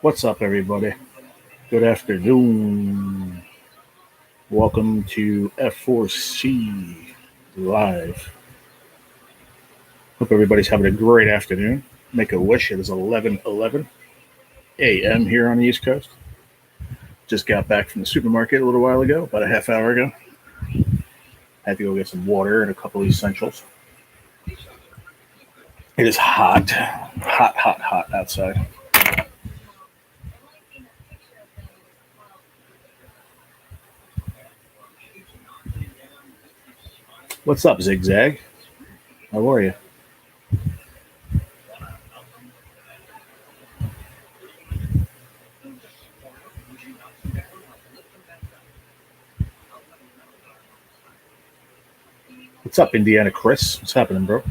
What's up, everybody? Good afternoon. Welcome to F4C Live. Hope everybody's having a great afternoon. Make a wish. It is 11:11 a.m. here on the East Coast. Just got back from the supermarket a little while ago, about a half hour ago. Had to go get some water and a couple of essentials. It is hot outside. What's up, Zigzag? How are you? What's up, Indiana Chris? What's happening, bro?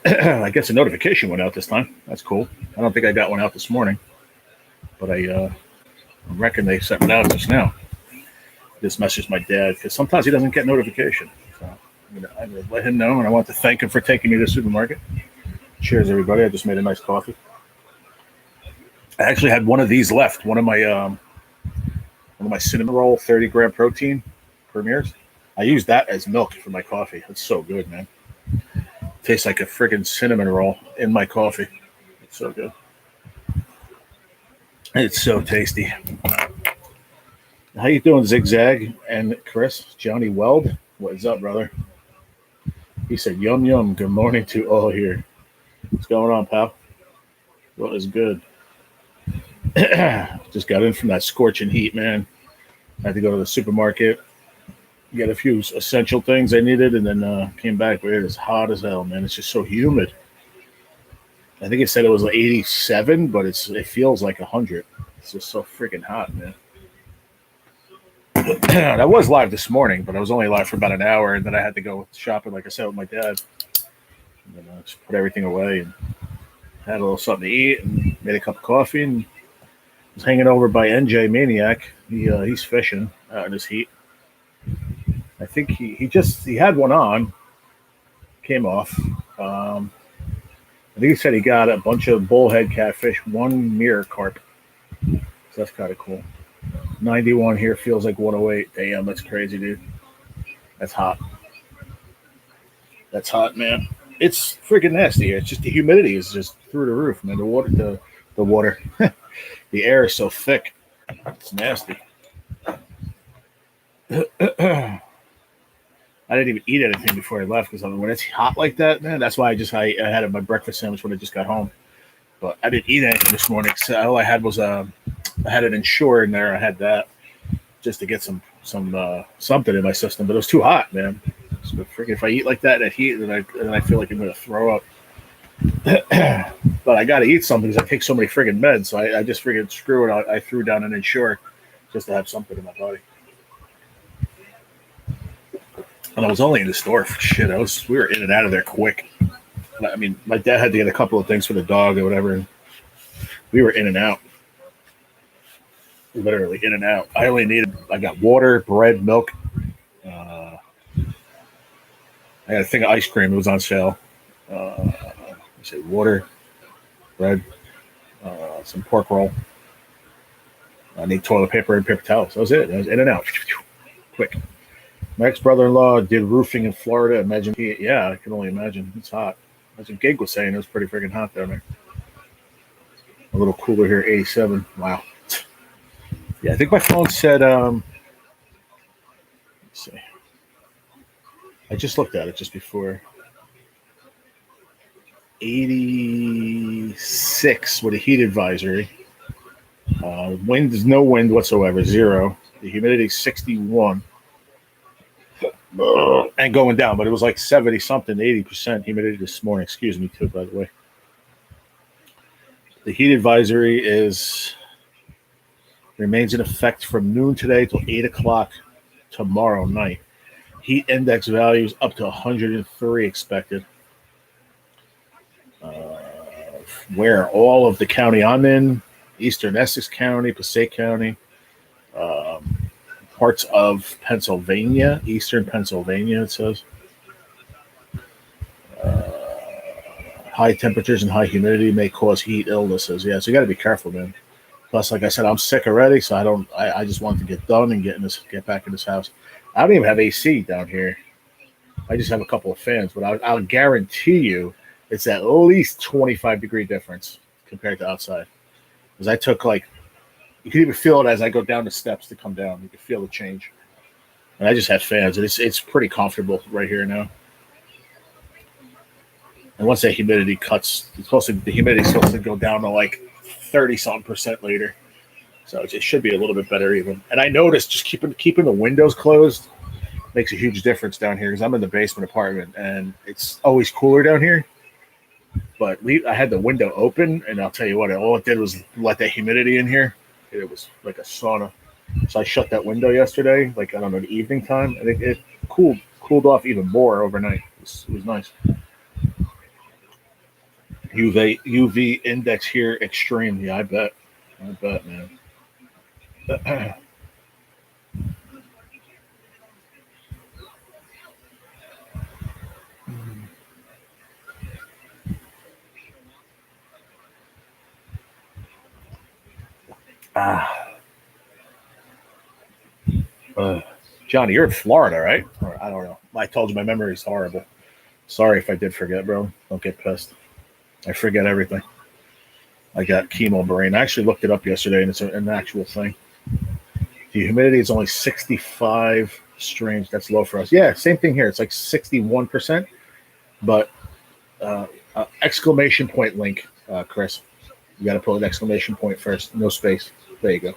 I guess a notification went out this time. That's cool. I don't think I got one out this morning, but I reckon they sent it out just now. Just messaged my dad because sometimes he doesn't get notification. So I'm gonna let him know, and I want to thank him for taking me to the supermarket. Cheers, everybody! I just made a nice coffee. I actually had one of these left. One of my cinnamon roll 30-gram protein premieres. I use that as milk for my coffee. It's so good, man. Tastes like a friggin' cinnamon roll in my coffee. It's so good. It's so tasty. How you doing, Zigzag and Chris? Johnny Weld? What is up, brother? He said, yum, yum. Good morning to all here. What's going on, pal? What is good? Just got in from that scorching heat, man. Had to go to the supermarket, get a few essential things I needed, and then came back where it is hot as hell, man. It's just so humid. I think it said it was like 87, but it feels like 100. It's just so freaking hot, man. I was live this morning, but I was only live for about an hour, and then I had to go shopping, like I said, with my dad. And then I just put everything away and had a little something to eat and made a cup of coffee and was hanging over by NJ Maniac. He's fishing out in this heat. I think he had one on, came off. I think he said he got a bunch of bullhead catfish, one mirror carp. So that's kind of cool. 91 here feels like 108. Damn, that's crazy, dude. That's hot. That's hot, man. It's freaking nasty here. It's just the humidity is just through the roof, man. The water, the air is so thick. It's nasty. I didn't even eat anything before I left because when it's hot like that, man, that's why I had my breakfast sandwich when I just got home. But I didn't eat anything this morning. So all I had was I had an Ensure in there. I had that just to get some something in my system. But it was too hot, man. So freaking if I eat like that at heat, then I feel like I'm gonna throw up. But I got to eat something because I take so many friggin' meds. So I just friggin' screw it. I threw down an Ensure just to have something in my body. And I was only in the store for shit. We were in and out of there quick. I mean, my dad had to get a couple of things for the dog or whatever. And we were in and out. Literally in and out. I got water, bread, milk. I got a thing of ice cream. It was on sale. Water, bread, some pork roll. I need toilet paper and paper towels. That was it. I was in and out. Quick. My ex-brother-in-law did roofing in Florida. Imagine I can only imagine. It's hot. As Gig was saying, it was pretty freaking hot down there. A little cooler here, 87. Wow. Yeah, I think my phone said, let's see. I just looked at it just before. 86 with a heat advisory. Wind is no wind whatsoever, 0. The humidity is 61. And going down, but it was like 70-something, 80% humidity this morning. Excuse me, too, by the way. The heat advisory is Remains in effect from noon today till 8 o'clock tomorrow night. Heat index values up to 103 expected. Where all of the county I'm in, Eastern Essex County, Passaic County, parts of Pennsylvania, Eastern Pennsylvania, it says. High temperatures and high humidity may cause heat illnesses. Yeah, so you got to be careful, man. Plus, like I said, I'm sick already, so I just want to get done and get back in this house. I don't even have AC down here. I just have a couple of fans, but I'll guarantee you it's at least 25-degree difference compared to outside. Because I took you can even feel it as I go down the steps to come down. You can feel the change. And I just have fans. It's pretty comfortable right here now. And once that humidity cuts, the humidity is supposed to go down to 30-something% later. So it should be a little bit better even. And I noticed just keeping the windows closed makes a huge difference down here because I'm in the basement apartment and it's always cooler down here. But I had the window open, and I'll tell you what, all it did was let that humidity in here. It was like a sauna. So I shut that window yesterday, I don't know, the evening time, and it cooled off even more overnight. It was nice. UV index here extreme. Yeah, I bet, man. Johnny, you're in Florida, right? Or, I don't know. I told you my memory is horrible. Sorry if I did forget, bro. Don't get pissed. I forget everything. I got chemo brain. I actually looked it up yesterday, and it's an actual thing. The humidity is only 65. Strange. That's low for us. Yeah, same thing here. It's 61%. But exclamation point link, Chris. You got to put an exclamation point first. No space. There you go.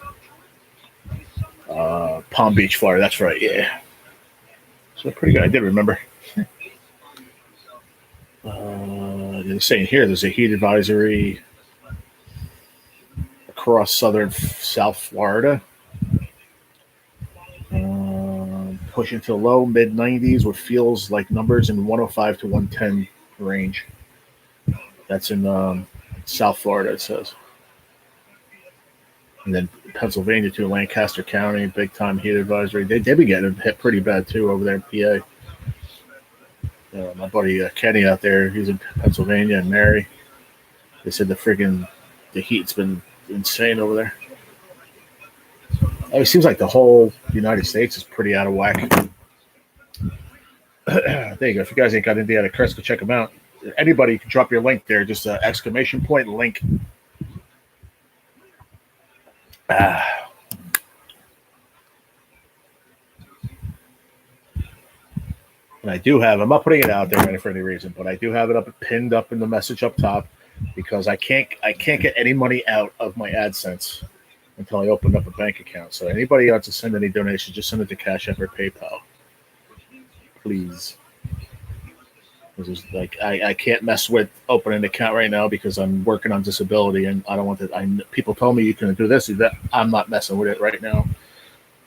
Palm Beach, Florida. That's right. Yeah. So pretty good. I did remember. They're saying here there's a heat advisory across South Florida. Pushing to low mid 90s with feels like numbers in 105 to 110 range. That's in South Florida, it says. And then Pennsylvania too, Lancaster County, big time heat advisory. They've been getting hit pretty bad too over there in PA. My buddy Kenny out there, he's in Pennsylvania, and Mary. They said the heat's been insane over there. It seems like the whole United States is pretty out of whack. There you go. If you guys ain't got Indiana Chris, go check them out. Anybody can drop your link there. Just exclamation point link. And I do have, I'm not putting it out there for any reason, but I do have it pinned up in the message up top because I can't get any money out of my AdSense until I open up a bank account. So anybody else to send any donations, just send it to Cashapp or PayPal, please. Because I can't mess with opening an account right now because I'm working on disability and I don't want to. People told me you can do this, that. I'm not messing with it right now.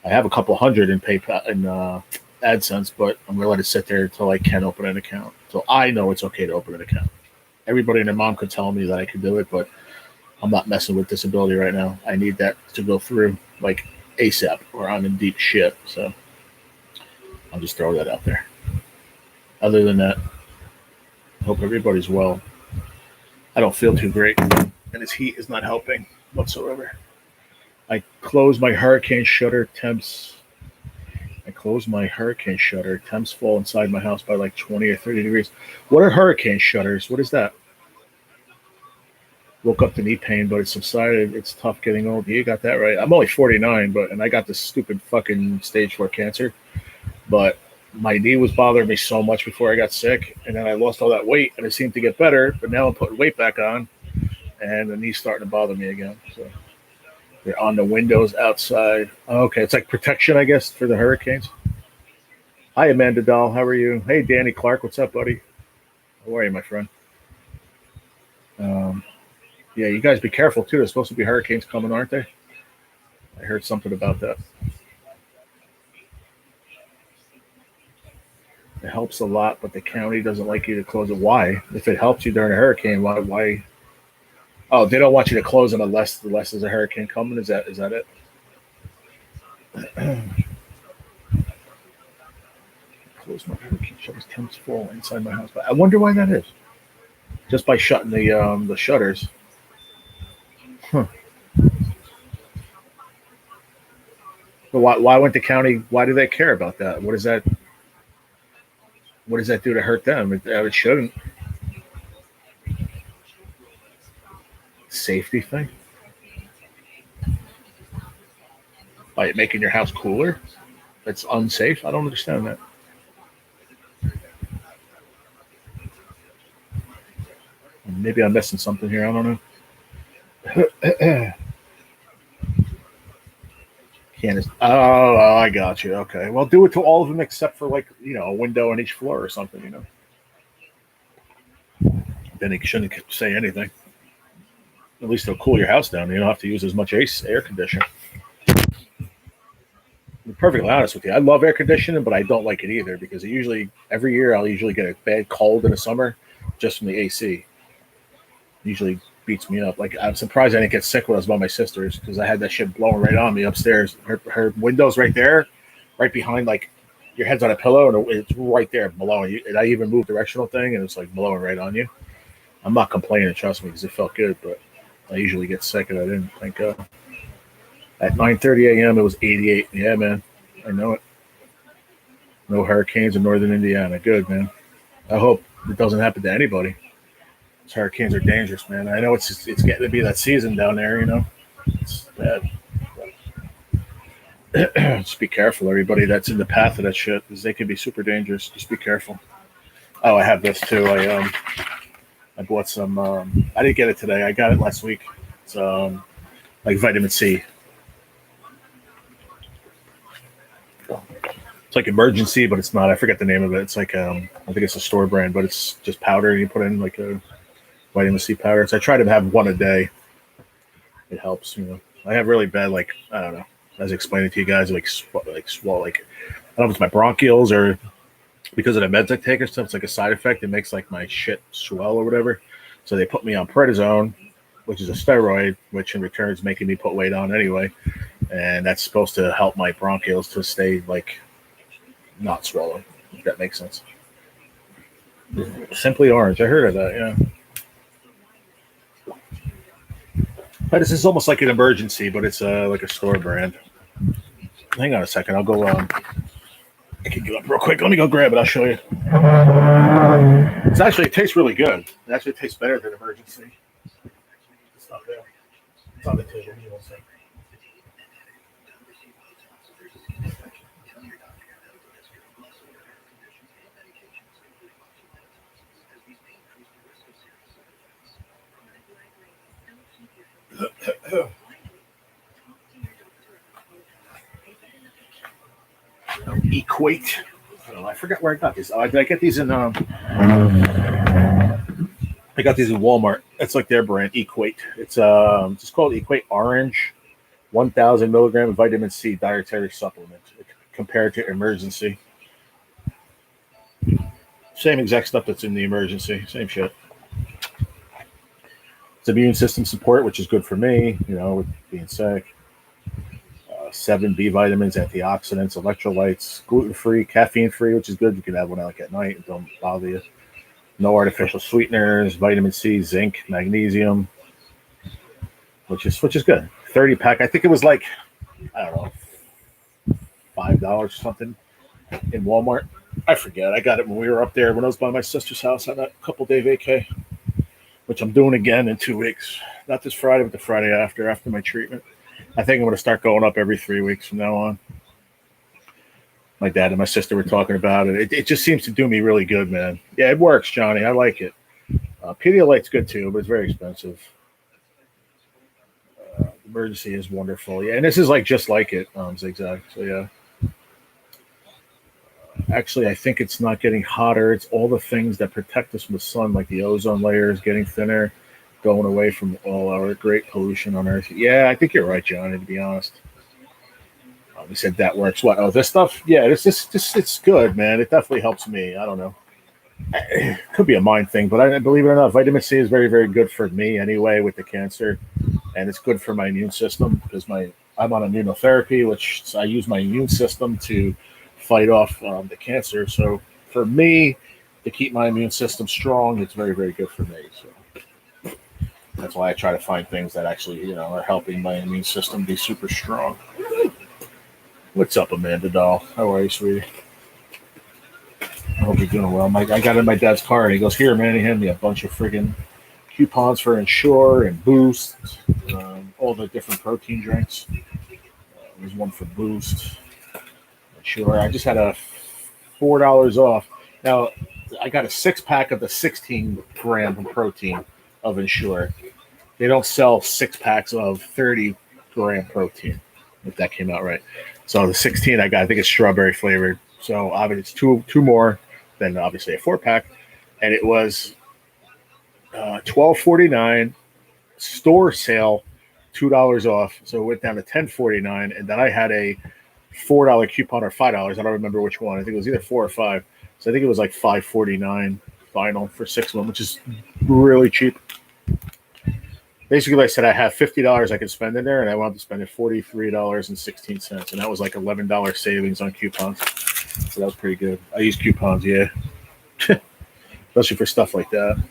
I have a couple hundred in PayPal and AdSense, but I'm gonna let it sit there until I can open an account. So I know it's okay to open an account. Everybody and their mom could tell me that I could do it, but I'm not messing with disability right now. I need that to go through ASAP, or I'm in deep shit. So I'll just throw that out there. Other than that, I hope everybody's well. I don't feel too great, and this heat is not helping whatsoever. I closed my hurricane shutter. Temps fall inside my house by 20 or 30 degrees. What are hurricane shutters? What is that? Woke up to knee pain, but it subsided. It's tough getting old. You got that right. I'm only 49, and I got this stupid fucking stage 4 cancer. But my knee was bothering me so much before I got sick, and then I lost all that weight, and it seemed to get better. But now I'm putting weight back on, and the knee's starting to bother me again. So they're on the windows outside. Okay, it's like protection, I guess, for the hurricanes. Hi, Amanda Dahl. How are you? Hey, Danny Clark. What's up, buddy? How are you, my friend? Yeah, you guys be careful, too. There's supposed to be hurricanes coming, aren't they? I heard something about that. It helps a lot, but the county doesn't like you to close it. Why? If it helps you during a hurricane, why? Why? Oh, they don't want you to close it unless there's a hurricane coming. Is that it? Close my hurricane shutters. Temps fall inside my house. But I wonder why that is. Just by shutting the shutters. Huh. But why went the county? Why do they care about that? What does that? What does that do to hurt them? It shouldn't. Safety thing. By making your house cooler. That's unsafe. I don't understand that. Maybe I'm missing something here. I don't know. Candace. Oh, I got you. Okay. Well, do it to all of them except for like a window on each floor or something. Then he shouldn't say anything. At least it'll cool your house down. You don't have to use as much air conditioning. To be perfectly honest with you, I love air conditioning, but I don't like it either because every year I'll usually get a bad cold in the summer just from the AC. Usually beats me up. Like I'm surprised I didn't get sick when I was by my sister's because I had that shit blowing right on me upstairs. Her window's right there, right behind. Like your head's on a pillow and it's right there blowing you. And I even moved directional thing and it's like blowing right on you. I'm not complaining, trust me, because it felt good, but I usually get sick and I didn't. Thank God. At 9:30 a.m. it was 88. Yeah, man, I know it. No hurricanes in northern Indiana. Good, man. I hope it doesn't happen to anybody. These hurricanes are dangerous, man. I know it's getting to be that season down there. It's bad. Just be careful, everybody that's in the path of that shit, because they can be super dangerous. Just be careful. Oh, I have this too. I bought some. I didn't get it today. I got it last week. It's like vitamin C. It's like emergency, but it's not. I forget the name of it. It's like I think it's a store brand, but it's just powder, and you put in like a vitamin C powder. So I try to have one a day. It helps. I have really bad, like I don't know. As I explained it to you guys, like swell, like I don't know if it's my bronchioles or because of the meds I take or stuff. It's like a side effect. It makes like my shit swell or whatever. So they put me on prednisone, which is a steroid, which in return is making me put weight on anyway. And that's supposed to help my bronchioles to stay like not swollen, if that makes sense. Simply Orange. I heard of that, yeah. But this is almost like an emergency, but it's like a store brand. Hang on a second. I'll go. I can get up real quick. Let me go grab it. I'll show you. It tastes really good. It actually tastes better than emergency. It's not there. It's on the table. You won't see. Equate. I forgot where I got these. I get these in. I got these in Walmart. It's like their brand, Equate. It's just called Equate Orange, 1,000 milligram vitamin C dietary supplement compared to emergency. Same exact stuff that's in the emergency. Same shit. It's immune system support, which is good for me. With being sick. 7 B vitamins, antioxidants, electrolytes, gluten-free, caffeine-free, which is good. You can have one like at night. It don't bother you. No artificial sweeteners, vitamin C, zinc, magnesium, which is good. 30-pack. I think it was like, I don't know, $5 or something in Walmart. I forget. I got it when we were up there when I was by my sister's house on that couple-day vacay, which I'm doing again in 2 weeks. Not this Friday, but the Friday after my treatment. I think I'm going to start going up every 3 weeks from now on. My dad and my sister were talking about it. It just seems to do me really good, man. Yeah, it works, Johnny. I like it. Pedialyte's good too, but it's very expensive. Emergency is wonderful. Yeah, and this is like just like it, Zigzag. So yeah. Actually, I think it's not getting hotter. It's all the things that protect us from the sun, like the ozone layer is getting thinner, going away from all our great pollution on Earth. Yeah, I think you're right, Johnny, to be honest. He said that works. What? Oh, this stuff? Yeah, it's good, man. It definitely helps me. I don't know. It could be a mind thing, but I believe it or not, vitamin C is very, very good for me anyway with the cancer, and it's good for my immune system because I'm on immunotherapy, which I use my immune system to fight off the cancer. So for me, to keep my immune system strong, it's very, very good for me. So that's why I try to find things that actually, are helping my immune system be super strong. What's up, Amanda Doll? How are you, sweetie? I hope you're doing well. I got in my dad's car and he goes, "Here, man," he handed me a bunch of friggin' coupons for Ensure and Boost, all the different protein drinks. There's one for Boost. Ensure. I just had a $4 off. Now, I got a 6-pack of the 16-gram protein of Ensure. They don't sell 6-packs of 30-gram protein, if that came out right. So the 16 I got, I think it's strawberry flavored. So obviously it's two more than obviously a 4-pack, and it was $12.49 store sale, $2 off. So it went down to $10.49, and then I had a $4 coupon or $5. I don't remember which one. I think it was either 4 or 5. So I think it was like $5.49 final for 6 of them, which is really cheap. Basically, I said I have $50 I could spend in there, and I wanted to spend $43.16, and that was like $11 savings on coupons. So that was pretty good. I use coupons, yeah, especially for stuff like that.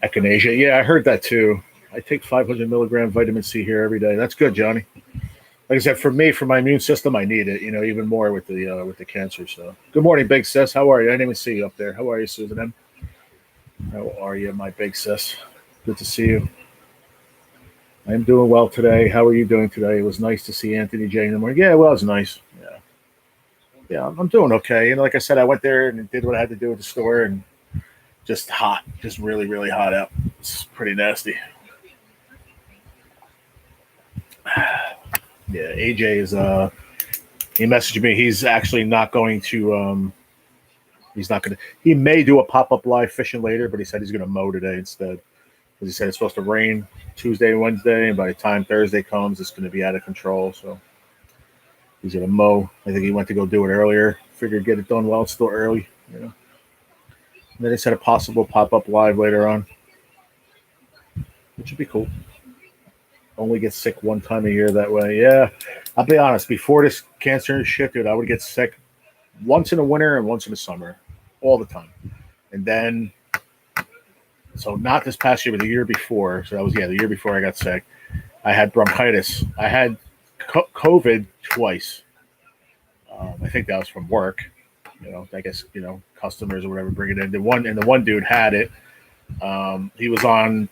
Echinacea, yeah, I heard that too. I take 500 milligram vitamin C here every day. That's good, Johnny. Like I said, for me, for my immune system, I need it. Even more with the cancer. So, good morning, big sis. How are you? I didn't even see you up there. How are you, Susan M? How are you, my big sis? Good to see you. I am doing well today. How are you doing today? It was nice to see Anthony J in the morning. Yeah, well, it was nice. Yeah, I'm doing okay. Like I said, I went there and did what I had to do at the store, and just hot, just really, really hot out. It's pretty nasty. Yeah, AJ is he messaged me. He's actually not going to he may do a pop-up live fishing later, but he said he's going to mow today instead. Because he said it's supposed to rain Tuesday and Wednesday, and by the time Thursday comes, it's going to be out of control. So he's going to mow. I think he went to go do it earlier. Figured get it done while it's still early, And then he said a possible pop-up live later on, which would be cool. Only get sick one time a year that way. Yeah, I'll be honest. Before this cancer and shit, dude, I would get sick once in the winter and once in the summer, all the time. And then, so not this past year, but the year before. So that was, the year before I got sick. I had bronchitis. I had COVID twice. I think that was from work. I guess, customers or whatever bring it in. The one dude had it. He was on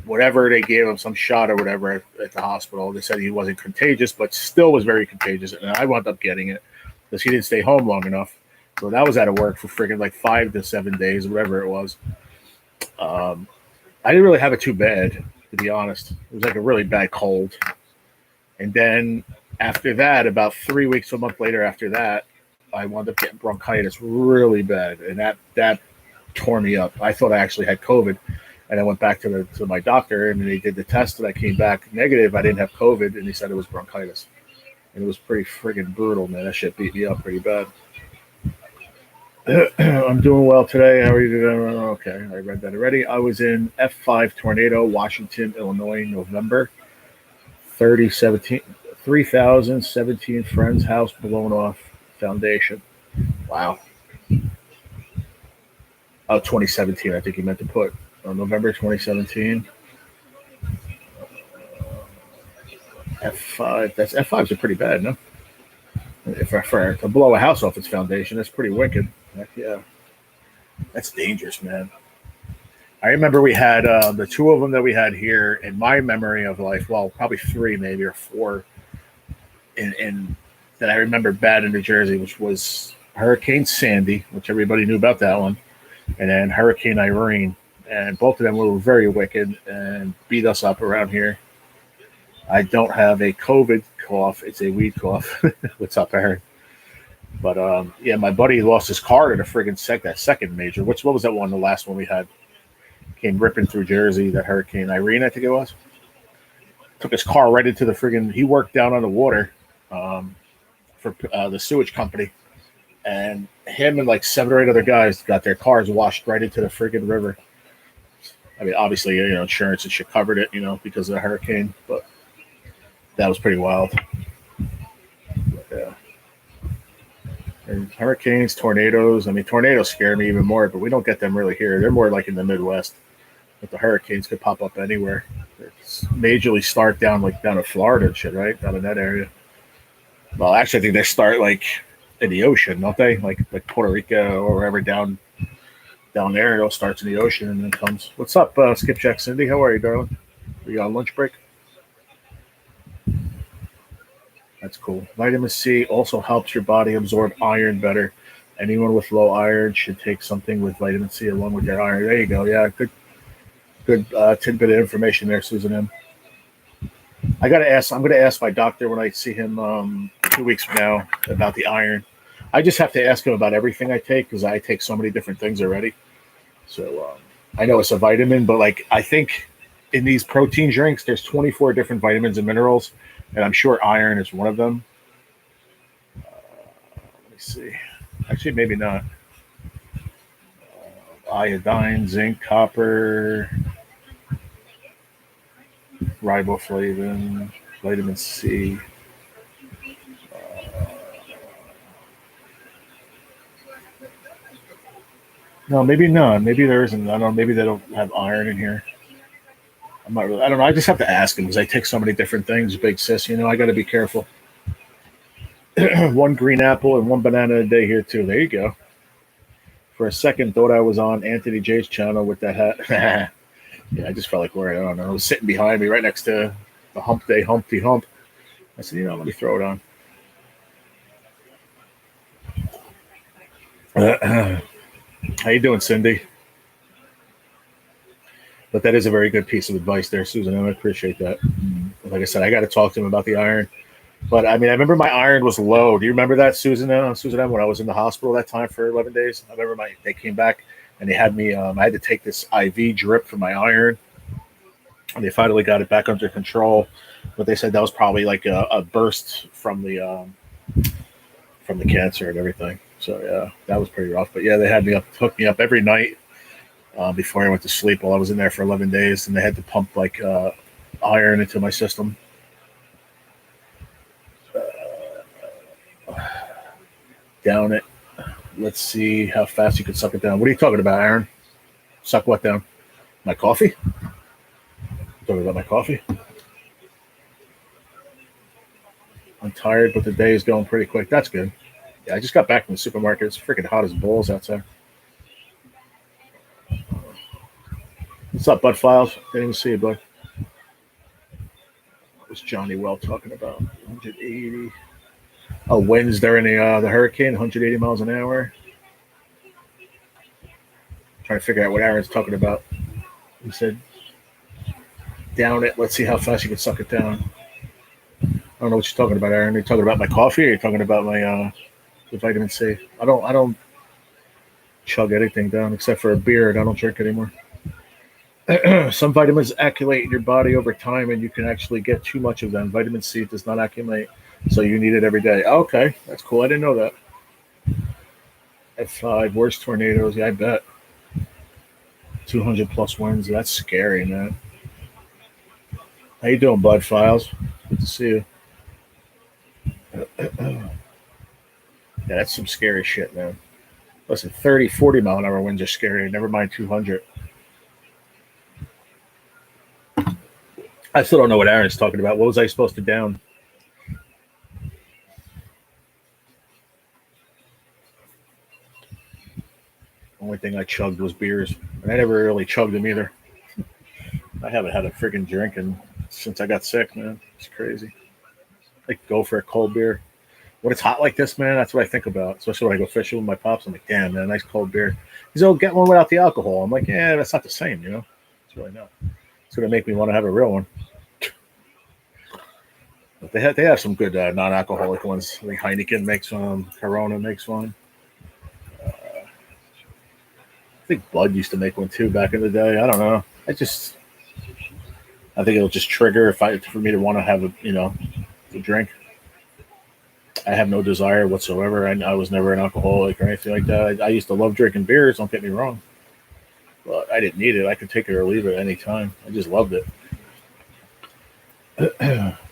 whatever they gave him, some shot or whatever at the hospital. They said he wasn't contagious, but still was very contagious. And I wound up getting it because he didn't stay home long enough. So that was out of work for freaking like 5 to 7 days, whatever it was. I didn't really have it too bad, to be honest. It was like a really bad cold. And then after that, about 3 weeks to a month later after that, I wound up getting bronchitis really bad. And that tore me up. I thought I actually had COVID. And I went back to my doctor, and they did the test, and I came back negative. I didn't have COVID, and he said it was bronchitis. And it was pretty friggin' brutal, man. That shit beat me up pretty bad. I'm doing well today. How are you doing? Okay, I read that already. I was in F5 tornado, Washington, Illinois, November 3017 friend's house blown off foundation. Wow. Oh, 2017, I think he meant to put. November 2017. F5. That's F5s are pretty bad, no? If for to blow a house off its foundation, that's pretty wicked. Heck yeah, that's dangerous, man. I remember we had the 2 of them that we had here in my memory of life. Well, probably 3, maybe, or 4. In that I remember bad in New Jersey, which was Hurricane Sandy, which everybody knew about that one, and then Hurricane Irene. And both of them were very wicked and beat us up around here. I don't have a COVID cough. It's a weed cough. What's up, Aaron? But, my buddy lost his car in a friggin' that second major. What was that one, the last one we had? Came ripping through Jersey, that Hurricane Irene, I think it was. took his car right into the friggin'. He worked down on the water for the sewage company, and him and like 7 or 8 other guys got their cars washed right into the friggin' river. I mean, obviously, insurance and shit covered it, because of the hurricane, but that was pretty wild. Yeah. And hurricanes, tornadoes. I mean, tornadoes scare me even more, but we don't get them really here. They're more like in the Midwest. But the hurricanes could pop up anywhere. They majorly start down in Florida and shit, right? Down in that area. Well, actually, I think they start like in the ocean, don't they? Like Puerto Rico or wherever down there. It all starts in the ocean and then comes. What's up, Skipjack Cindy? How are you, darling? Are you on lunch break? That's cool. Vitamin C also helps your body absorb iron better. Anyone with low iron should take something with vitamin C along with their iron. There you go. Yeah, good tidbit of information there, Susan M. I'm going to ask my doctor when I see him 2 weeks from now about the iron. I just have to ask him about everything I take because I take so many different things already. So I know it's a vitamin, but like I think in these protein drinks, there's 24 different vitamins and minerals, and I'm sure iron is one of them. Let me see. Actually, maybe not. Iodine, zinc, copper, riboflavin, vitamin C. No, maybe none. Maybe there isn't. I don't know. Maybe they don't have iron in here. I'm not really. I don't know. I just have to ask him because I take so many different things. Big sis, I got to be careful. One green apple and one banana a day here too. There you go. For a second, thought I was on Anthony J's channel with that hat. Yeah, I just felt like wearing it. I don't know. It was sitting behind me right next to the Hump Day Humpty Hump. I said, let me throw it on. How you doing, Cindy? But that is a very good piece of advice there, Susan. I appreciate that. Like I said, I got to talk to him about the iron. But I mean, I remember my iron was low. Do you remember that, Susan? Susan, when I was in the hospital that time for 11 days, I remember they came back and they had me. I had to take this IV drip for my iron, and they finally got it back under control. But they said that was probably like a burst from the cancer and everything. So yeah, that was pretty rough. But yeah, they had me hooked me up every night before I went to sleep while I was in there for 11 days, and they had to pump like iron into my system. Down it. Let's see how fast you can suck it down. What are you talking about, Aaron? Suck what down? My coffee? Talking about my coffee? I'm tired, but the day is going pretty quick. That's good. Yeah, I just got back from the supermarket. It's freaking hot as balls outside. What's up, Bud Files? Didn't even see you, bud. What was Johnny Well talking about? 180. Oh, winds during the hurricane, 180 miles an hour. Trying to figure out what Aaron's talking about. He said, down it. Let's see how fast you can suck it down. I don't know what you're talking about, Aaron. Are you talking about my coffee or are you talking about my the vitamin C? I don't chug anything down except for a beer, and I don't drink anymore. Some vitamins accumulate in your body over time, and you can actually get too much of them. Vitamin C does not accumulate, so you need it every day. Okay, that's cool. I didn't know that. F5, worst tornadoes. Yeah, I bet. 200 plus winds. That's scary, man. How you doing, Bud Files? Good to see you. Yeah, that's some scary shit, man. Listen, 30, 40 mile an hour winds are scary. Never mind 200. I still don't know what Aaron's talking about. What was I supposed to down? Only thing I chugged was beers. And I never really chugged them either. I haven't had a freaking drink since I got sick, man. It's crazy. I go for a cold beer. When it's hot like this, man, that's what I think about. Especially when I go fishing with my pops. I'm like, damn, man, nice cold beer. He's like, oh, get one without the alcohol. I'm like, yeah, that's not the same, It's really not. It's going to make me want to have a real one. But they have some good non-alcoholic ones. Like Heineken makes one. Corona makes one. I think Bud used to make one too back in the day. I don't know. I think it'll just trigger for me to want to have a drink. I have no desire whatsoever. I was never an alcoholic or anything like that. I used to love drinking beers. Don't get me wrong, but I didn't need it. I could take it or leave it any time. I just loved it.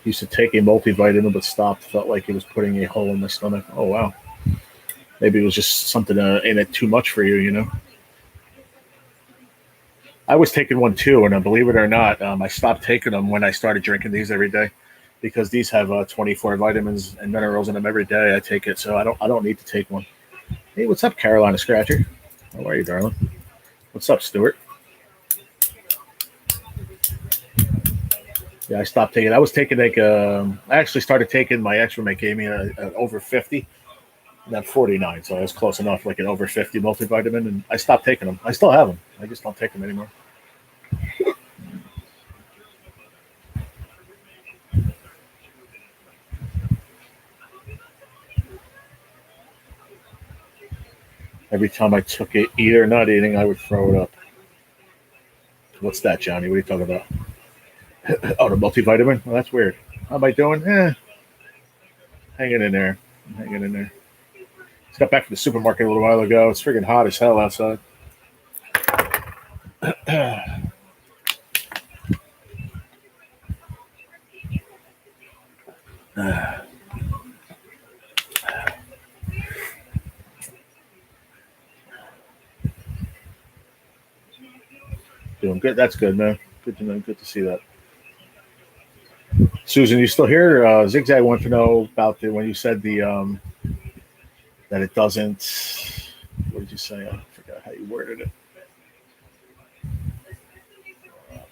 Used to take a multivitamin, but stopped. Felt like it was putting a hole in my stomach. Oh wow, maybe it was just something in it too much for you. I was taking one too, and believe it or not, I stopped taking them when I started drinking these every day, because these have 24 vitamins and minerals in them every day. I take it, so I don't need to take one. Hey, what's up, Carolina Scratcher? How are you, darling? What's up, Stuart? Yeah, I stopped taking. I was taking I actually started taking. My ex-roommate gave me an over 50, not 49, so I was close enough, like an over 50 multivitamin, and I stopped taking them. I still have them. I just don't take them anymore. Every time I took it, eat or not eating, I would throw it up. What's that, Johnny? What are you talking about? Oh, the multivitamin? Well, that's weird. How am I doing? Hanging in there. I'm hanging in there. Just got back from the supermarket a little while ago. It's freaking hot as hell outside. Doing good. That's good, man. Good to know. Good to see that. Susan, you still here? Zigzag wants to know about when you said that it doesn't. What did you say? I forgot how you worded it.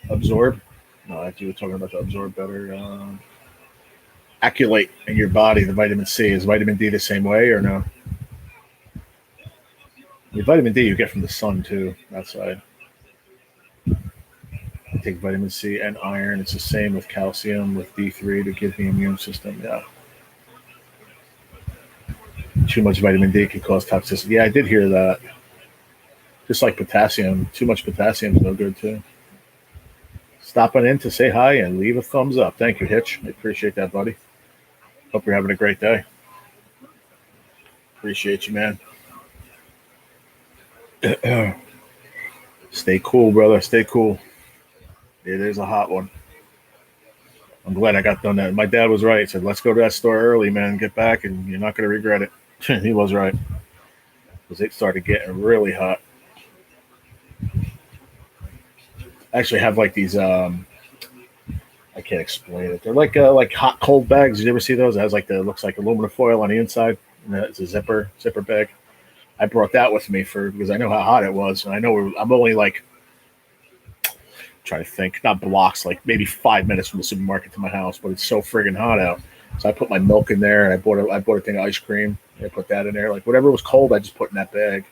Absorb. No, you were talking about the absorb better. Acculate in your body the vitamin C. Is vitamin D the same way or no? The vitamin D you get from the sun too. Outside. I take vitamin C and iron. It's the same with calcium, with D3 to give the immune system. Yeah. Too much vitamin D can cause toxicity. Yeah, I did hear that. Just like potassium. Too much potassium is no good too. Stopping in to say hi and leave a thumbs up. Thank you, Hitch. I appreciate that, buddy. Hope you're having a great day. Appreciate you, man. Stay cool, brother. Stay cool. It is a hot one. I'm glad I got done that. My dad was right. He said, let's go to that store early, man. Get back, and you're not going to regret it. He was right. Because it started getting really hot. I actually have like these, I can't explain it. They're like hot, cold bags. Did you ever see those? It has looks like aluminum foil on the inside. And it's a zipper bag. I brought that with me because I know how hot it was. And I know I'm only trying to think, not blocks, like maybe 5 minutes from the supermarket to my house, but it's so friggin' hot out. So I put my milk in there, and I bought a thing of ice cream. I put that in there. Like whatever was cold, I just put in that bag.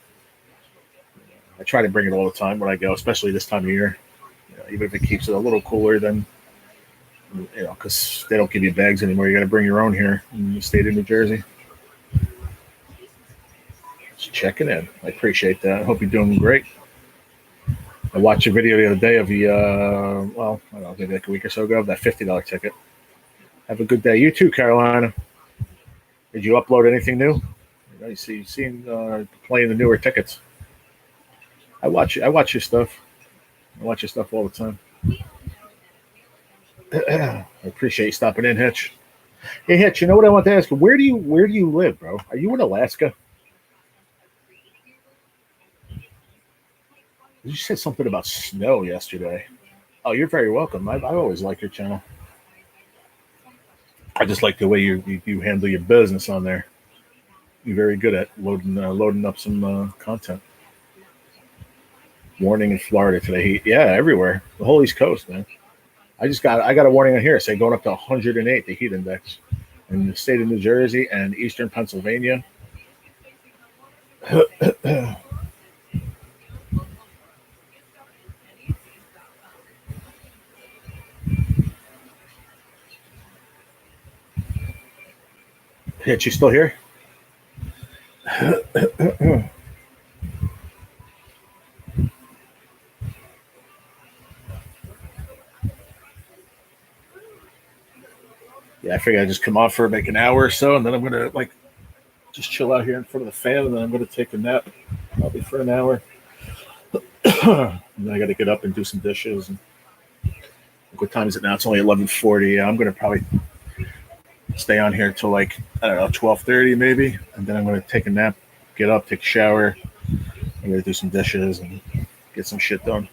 I try to bring it all the time when I go, especially this time of year. Even if it keeps it a little cooler than, because they don't give you bags anymore. You got to bring your own here in the state of New Jersey. Just checking in. I appreciate that. I hope you're doing great. I watched a video the other day of the, I don't know, maybe like a week or so ago, of that $50 ticket. Have a good day. You too, Carolina. Did you upload anything new? You seen playing the newer tickets. I watch your stuff. I watch your stuff all the time. I appreciate you stopping in, Hitch. Hey, Hitch, you know what I want to ask you? Where do you live, bro? Are you in Alaska? You said something about snow yesterday. Oh, you're very welcome. I always like your channel. I just like the way you handle your business on there. You're very good at loading up some content. Warning in Florida today. Heat, yeah, everywhere. The whole East Coast, man. I got a warning on here saying going up to 108, the heat index, in the state of New Jersey and eastern Pennsylvania. Hitch, you still here? Yeah, I figure I just come off for like an hour or so, and then I'm gonna like just chill out here in front of the fan, and then I'm gonna take a nap, probably for an hour. And then I got to get up and do some dishes. And what time is it now? It's only 11:40. Yeah, I'm gonna probably stay on here till like I don't know 12:30 maybe, and then I'm gonna take a nap, get up, take a shower. I'm gonna do some dishes and get some shit done.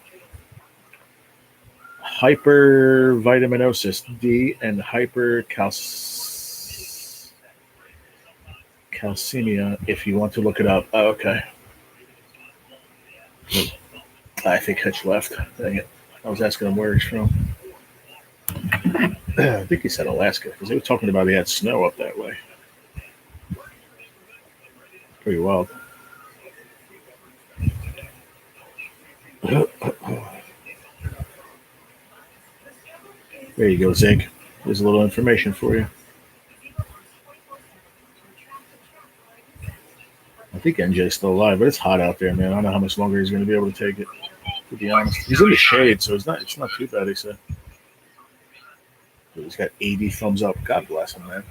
Hypervitaminosis D and hypercalcemia. If you want to look it up. Oh, okay. I think Hitch left. Dang it. I was asking him where he's from. I think he said Alaska because they were talking about he had snow up that way. Pretty wild. There you go, Zig. There's a little information for you. I think NJ's still alive, but it's hot out there, man. I don't know how much longer he's going to be able to take it. To be honest, he's in the shade, so it's not too bad. He said he's got 80 thumbs up. God bless him, man.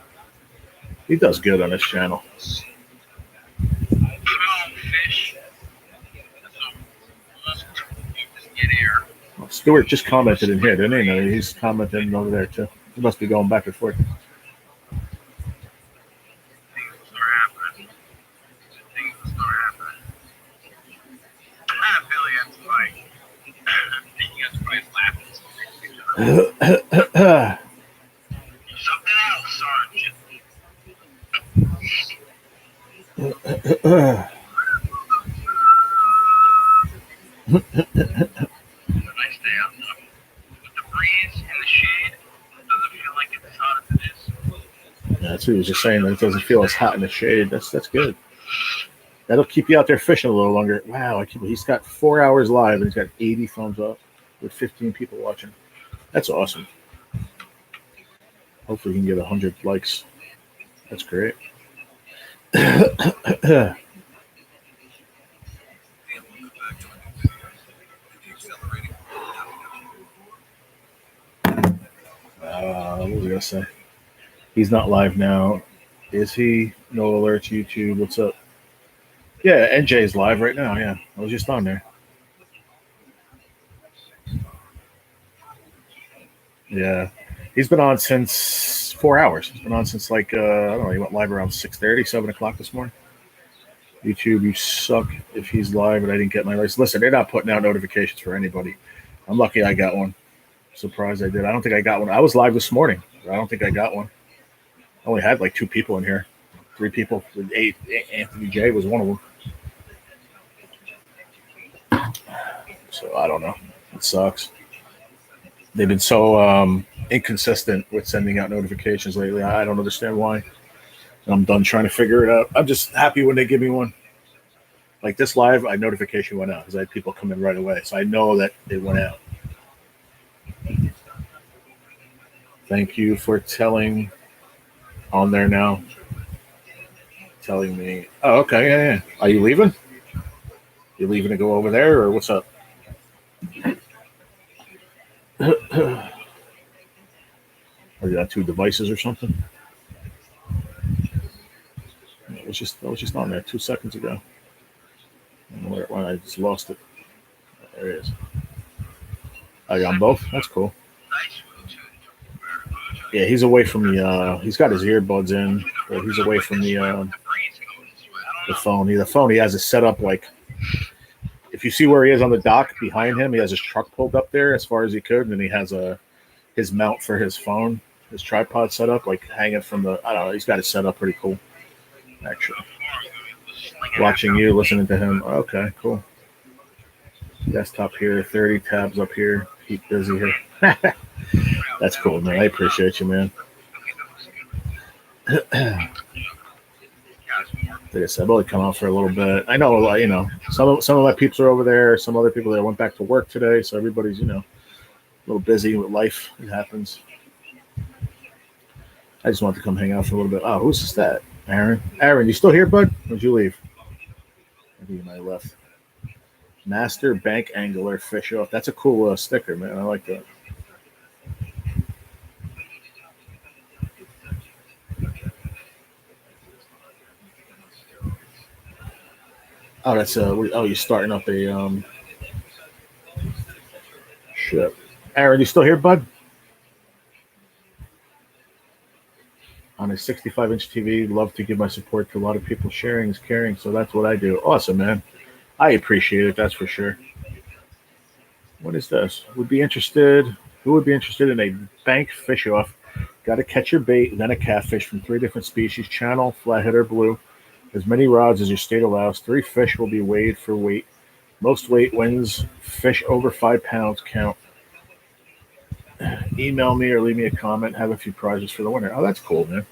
He does good on his channel. Well, Stuart just commented in here, didn't he? No, he's commenting over there too. He must be going back and forth. That's what he was just saying. That it doesn't feel as hot in the shade. That's good. That'll keep you out there fishing a little longer. Wow, he's got 4 hours live and he's got 80 thumbs up with 15 people watching. That's awesome. Hopefully he can get 100 likes. That's great. What was I going to say? He's not live now. Is he? No alerts, YouTube. What's up? Yeah, NJ's live right now. Yeah, I was just on there. Yeah, he's been on since 4 hours. He's been on since like, I don't know, he went live around 6:30, 7 o'clock this morning. YouTube, you suck if he's live and I didn't get my rights. Listen, they're not putting out notifications for anybody. I'm lucky I got one. Surprised I did. I don't think I got one. I was live this morning. I don't think I got one. I only had like 2 people in here. 3 people. 8. Anthony J was one of them. So I don't know. It sucks. They've been so inconsistent with sending out notifications lately. I don't understand why. I'm done trying to figure it out. I'm just happy when they give me one. Like this live, my notification went out because I had people come in right away. So I know that it went out. Thank you for telling on there now. Telling me. Oh, okay. Yeah. Are you leaving? You leaving to go over there or what's up? Are you on 2 devices or something? I was just on there 2 seconds ago. I just lost it. There it is. Are you on both? That's cool. Yeah, he's away from the. He's got his earbuds in, but he's away from the phone. The phone he has is set up like. If you see where he is on the dock behind him, he has his truck pulled up there as far as he could, and then he has his mount for his phone, his tripod set up, like hanging from the. I don't know. He's got it set up pretty cool. Actually, watching you, listening to him. Okay, cool. Desktop here, 30 tabs up here. Keep busy here. That's cool, man. I appreciate you, man. Like I said, I've only come out for a little bit. I know, some of my peeps are over there. Some other people that went back to work today, so everybody's, a little busy with life. It happens. I just wanted to come hang out for a little bit. Oh, who's that? Aaron? Aaron, you still here, bud? Or did you leave? I think you might have left. Master Bank Angler Fish Off. That's a cool sticker, man. I like that. Oh, that's oh, you're starting up a shit. Aaron, you still here, bud? On a 65-inch TV, love to give my support to a lot of people. Sharing is caring, so that's what I do. Awesome, man. I appreciate it. That's for sure. What is this? Would be interested. Who would be interested in a bank fish off? Got to catch your bait, then a catfish from 3 different species: channel, flathead, or blue. As many rods as your state allows. 3 fish will be weighed for weight. Most weight wins. Fish over 5 pounds count. Email me or leave me a comment. Have a few prizes for the winner. Oh, that's cool, man.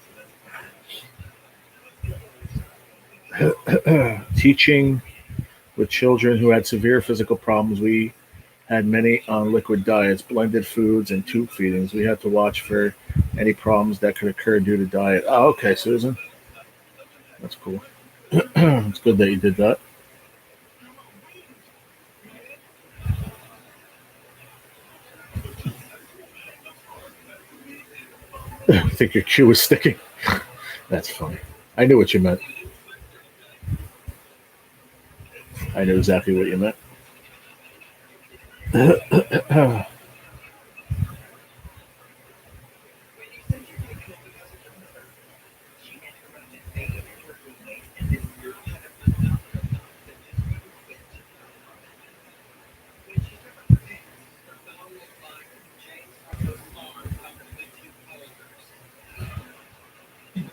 Teaching with children who had severe physical problems. We had many on liquid diets, blended foods, and tube feedings. We had to watch for any problems that could occur due to diet. Oh, okay, Susan. That's cool. It's good that you did that. I think your cue is sticking. That's funny. I knew what you meant. I knew exactly what you meant.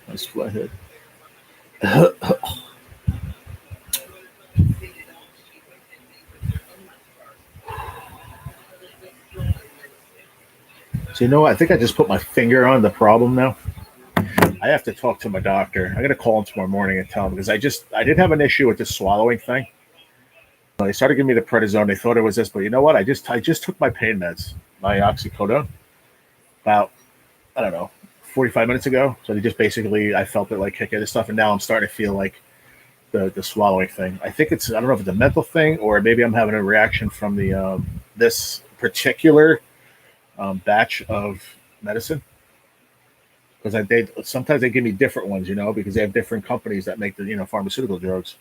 Nice flathead. So you know what? I think I just put my finger on the problem now. I have to talk to my doctor. I'm gonna call him tomorrow morning and tell him because I did have an issue with this swallowing thing. They started giving me the prednisone. They thought it was this, but you know what? I just took my pain meds, my oxycodone, about I don't know 45 minutes ago. So they just basically I felt it like kicking this stuff, and now I'm starting to feel like the swallowing thing. I think I don't know if it's a mental thing or maybe I'm having a reaction from the this particular batch of medicine because they sometimes they give me different ones, because they have different companies that make the pharmaceutical drugs.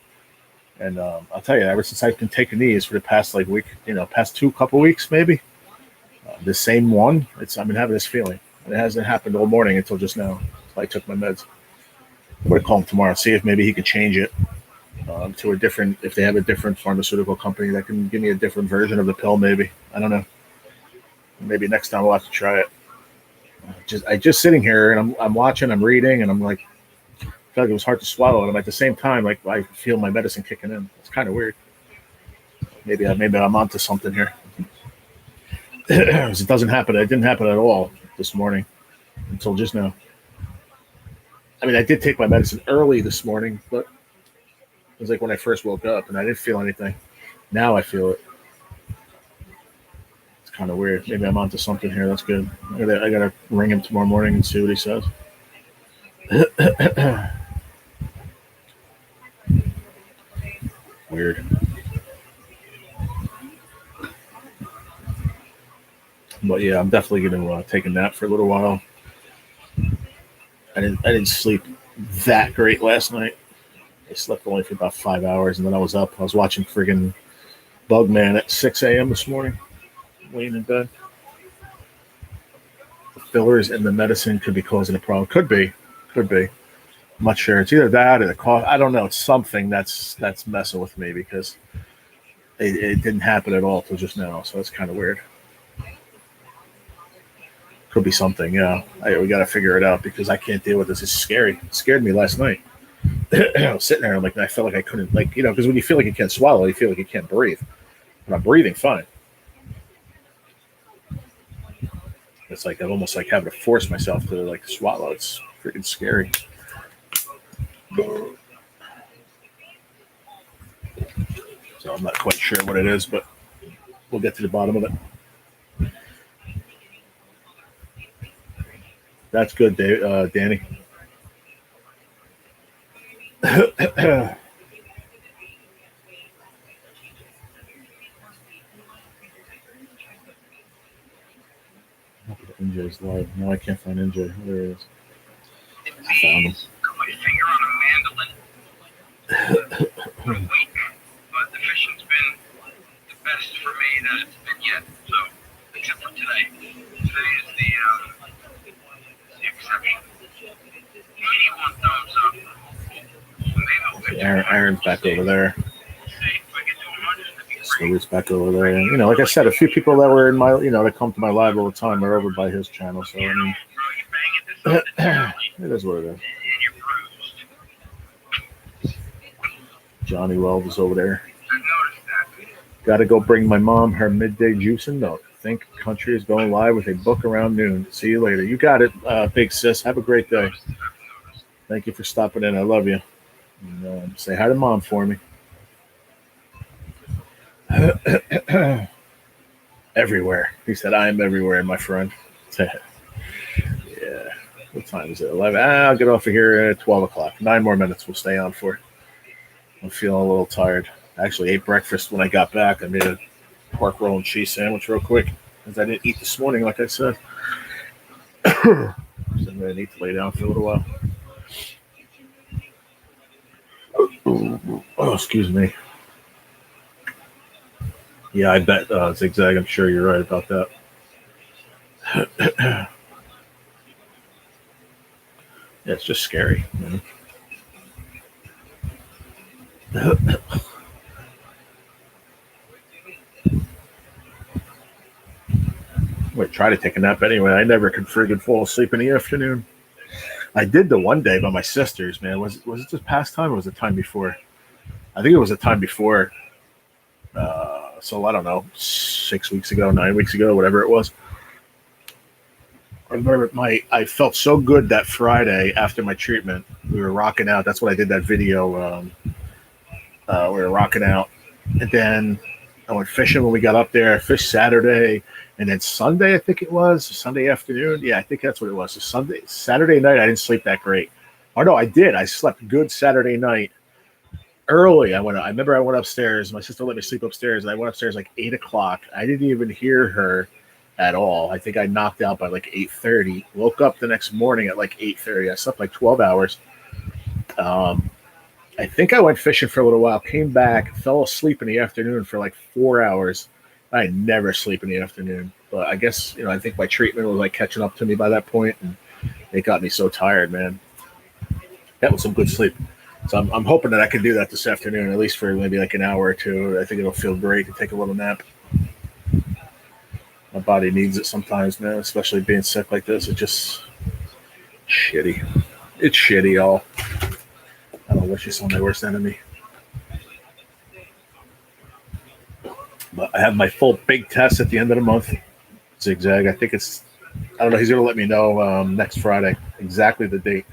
And I'll tell you, ever since I've been taking these for the past like week, past couple weeks maybe, the same one. I've been having this feeling. And it hasn't happened all morning until just now. So I took my meds. I'm gonna call him tomorrow, see if maybe he could change it to a different. If they have a different pharmaceutical company that can give me a different version of the pill, maybe I don't know. Maybe next time we'll have to try it. I just sitting here and I'm watching, I'm reading, and I'm like, I feel like it was hard to swallow, and I'm at the same time like I feel my medicine kicking in. It's kind of weird. Maybe I'm onto something here. It doesn't happen. It didn't happen at all this morning until just now. I mean, I did take my medicine early this morning, but it was like when I first woke up, and I didn't feel anything. Now I feel it. It's kind of weird. Maybe I'm onto something here. That's good. I gotta ring him tomorrow morning and see what he says. Weird. But yeah, I'm definitely gonna take a nap for a little while. I didn't sleep that great last night. I slept only for about 5 hours, and then I was up. I was watching friggin' Bugman at 6 a.m. this morning, laying in bed. The fillers in the medicine could be causing a problem. Could be. I'm not sure. It's either that or the cough. I don't know. It's something that's messing with me because it didn't happen at all till just now. So it's kind of weird. Could be something. Yeah, we got to figure it out because I can't deal with this. It's scary. It scared me last night. I was sitting there and I felt like I couldn't, because when you feel like you can't swallow, you feel like you can't breathe. But I'm breathing fine. It's like I'm almost like having to force myself to swallow. It's freaking scary. So I'm not quite sure what it is, but we'll get to the bottom of it. That's good, Dave, Danny. NJ's live. No, I can't find NJ. There he is. I found him. Aaron's back over there. Louis back over there. And, like I said, a few people that were in my, that come to my live all the time are over by his channel. So, I mean, it is what it is. Johnny Wells is over there. Got to go bring my mom her midday juice and milk. Think Country is going live with a book around noon. See you later. You got it, big sis. Have a great day. Thank you for stopping in. I love you. And, say hi to Mom for me. Everywhere. He said, I am everywhere, my friend. Yeah. What time is it? 11? I'll get off of here at 12 o'clock. 9 more minutes we'll stay on for. I'm feeling a little tired. I actually ate breakfast when I got back. I made a pork roll and cheese sandwich real quick because I didn't eat this morning, like I said. So I'm going to need to lay down for a little while. Oh, excuse me. Yeah, I bet Zigzag. I'm sure you're right about that. Yeah, it's just scary. Wait, try to take a nap anyway. I never could friggin' fall asleep in the afternoon. I did the one day by my sister's, man. Was it this past time or was it time before? I think it was the time before. So I don't know, 6 weeks ago, 9 weeks ago, whatever it was. I remember I felt so good that Friday after my treatment. We were rocking out. That's what I did that video. We were rocking out. And then I went fishing when we got up there. I fished Saturday. And then Sunday, I think it was, Sunday afternoon. Yeah, I think that's what it was. So Saturday night, I didn't sleep that great. Oh, no, I did. I slept good Saturday night. Early, I remember I went upstairs. My sister let me sleep upstairs, and I went upstairs like 8 o'clock. I didn't even hear her at all. I think I knocked out by like 8:30. Woke up the next morning at like 8:30. I slept like 12 hours. I think I went fishing for a little while, came back, fell asleep in the afternoon for like 4 hours. I never sleep in the afternoon, but I guess, I think my treatment was like catching up to me by that point, and it got me so tired, man. That was some good sleep. So I'm hoping that I can do that this afternoon, at least for maybe like an hour or two. I think it'll feel great to take a little nap. My body needs it sometimes, man, especially being sick like this. It's just shitty. It's shitty, y'all. I don't wish this on my worst enemy. But I have my full big test at the end of the month. Zigzag. I think I don't know. He's going to let me know next Friday exactly the date.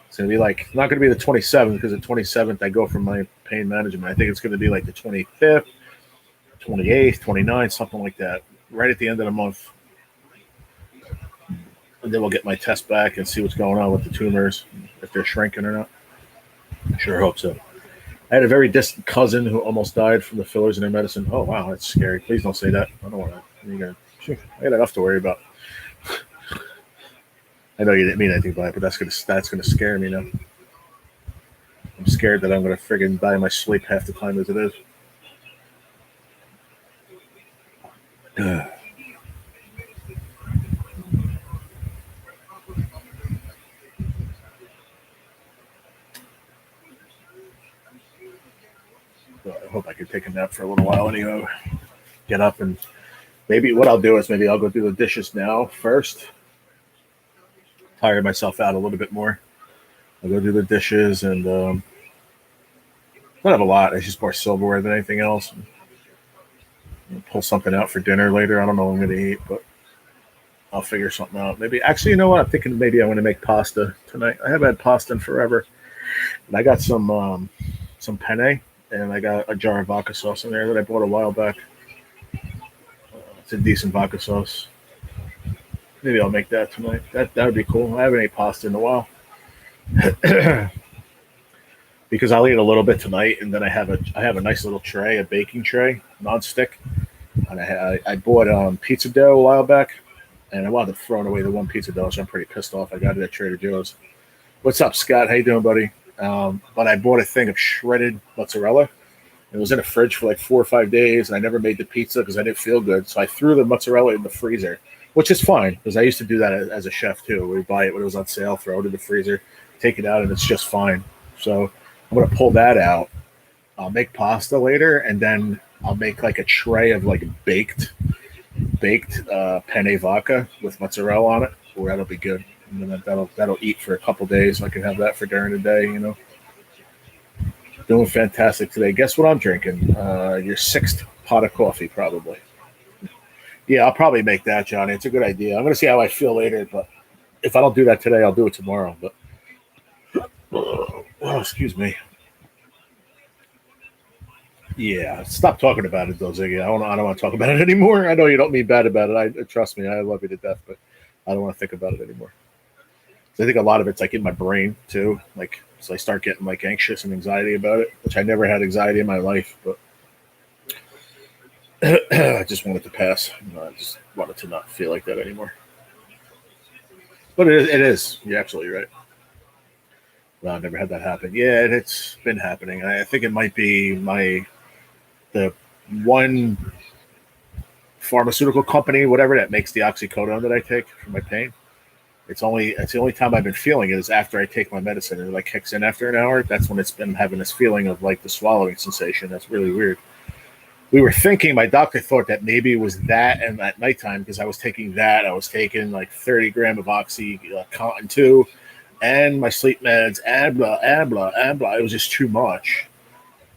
It's going to be like, not going to be the 27th because the 27th I go for my pain management. I think it's going to be like the 25th, 28th, 29th, something like that, right at the end of the month. And then we'll get my test back and see what's going on with the tumors, if they're shrinking or not. I sure hope so. I had a very distant cousin who almost died from the fillers in their medicine. Oh, wow, that's scary. Please don't say that. I don't want to. I got enough to worry about. I know you didn't mean anything by it, but that's gonna scare me now. I'm scared that I'm gonna friggin' die in my sleep half the time as it is. So I hope I can take a nap for a little while anyway. Get up and maybe what I'll do is maybe I'll go do the dishes now first. Tire myself out a little bit more. I'll go do the dishes and don't have a lot. It's just more silverware than anything else. I'll pull something out for dinner later. I don't know what I'm going to eat, but I'll figure something out. Maybe actually, you know what? I'm thinking maybe I want to make pasta tonight. I haven't had pasta in forever. And I got some penne and I got a jar of vodka sauce in there that I bought a while back. It's a decent vodka sauce. Maybe I'll make that tonight. That would be cool. I haven't ate pasta in a while. Because I'll eat a little bit tonight, and then I have a nice little tray, a baking tray, non-stick. And I bought pizza dough a while back, and I wound up throwing away the one pizza dough, so I'm pretty pissed off. I got it at Trader Joe's. What's up, Scott? How you doing, buddy? But I bought a thing of shredded mozzarella. It was in a fridge for like 4 or 5 days, and I never made the pizza because I didn't feel good. So I threw the mozzarella in the freezer, which is fine because I used to do that as a chef too. We'd buy it when it was on sale, throw it in the freezer, take it out, and it's just fine. So I'm gonna pull that out. I'll make pasta later, and then I'll make like a tray of like baked penne vodka with mozzarella on it. Oh, that'll be good. And then that'll eat for a couple days. I can have that for during the day. Doing fantastic today. Guess what I'm drinking? Your sixth pot of coffee, probably. Yeah, I'll probably make that, Johnny. It's a good idea. I'm gonna see how I feel later, but if I don't do that today, I'll do it tomorrow. But oh, excuse me. Yeah, stop talking about it, though, Ziggy. I don't want to talk about it anymore. I know you don't mean bad about it. Trust me, I love you to death, but I don't want to think about it anymore. So I think a lot of it's like in my brain too. Like, so I start getting like anxious and anxiety about it, which I never had anxiety in my life, but I just want it to pass. I just wanted to not feel like that anymore. But it is. You're absolutely right. Well, I've never had that happen. Yeah, it's been happening. I think it might be the one pharmaceutical company, whatever, that makes the oxycodone that I take for my pain. It's the only time I've been feeling it is after I take my medicine. It like kicks in after an hour. That's when it's been having this feeling of like the swallowing sensation. That's really weird. We were thinking, my doctor thought that maybe it was that, and at nighttime, because I was taking that, I was taking like 30 gram of Oxycontin too, and my sleep meds, and blah, and blah, and blah. It was just too much.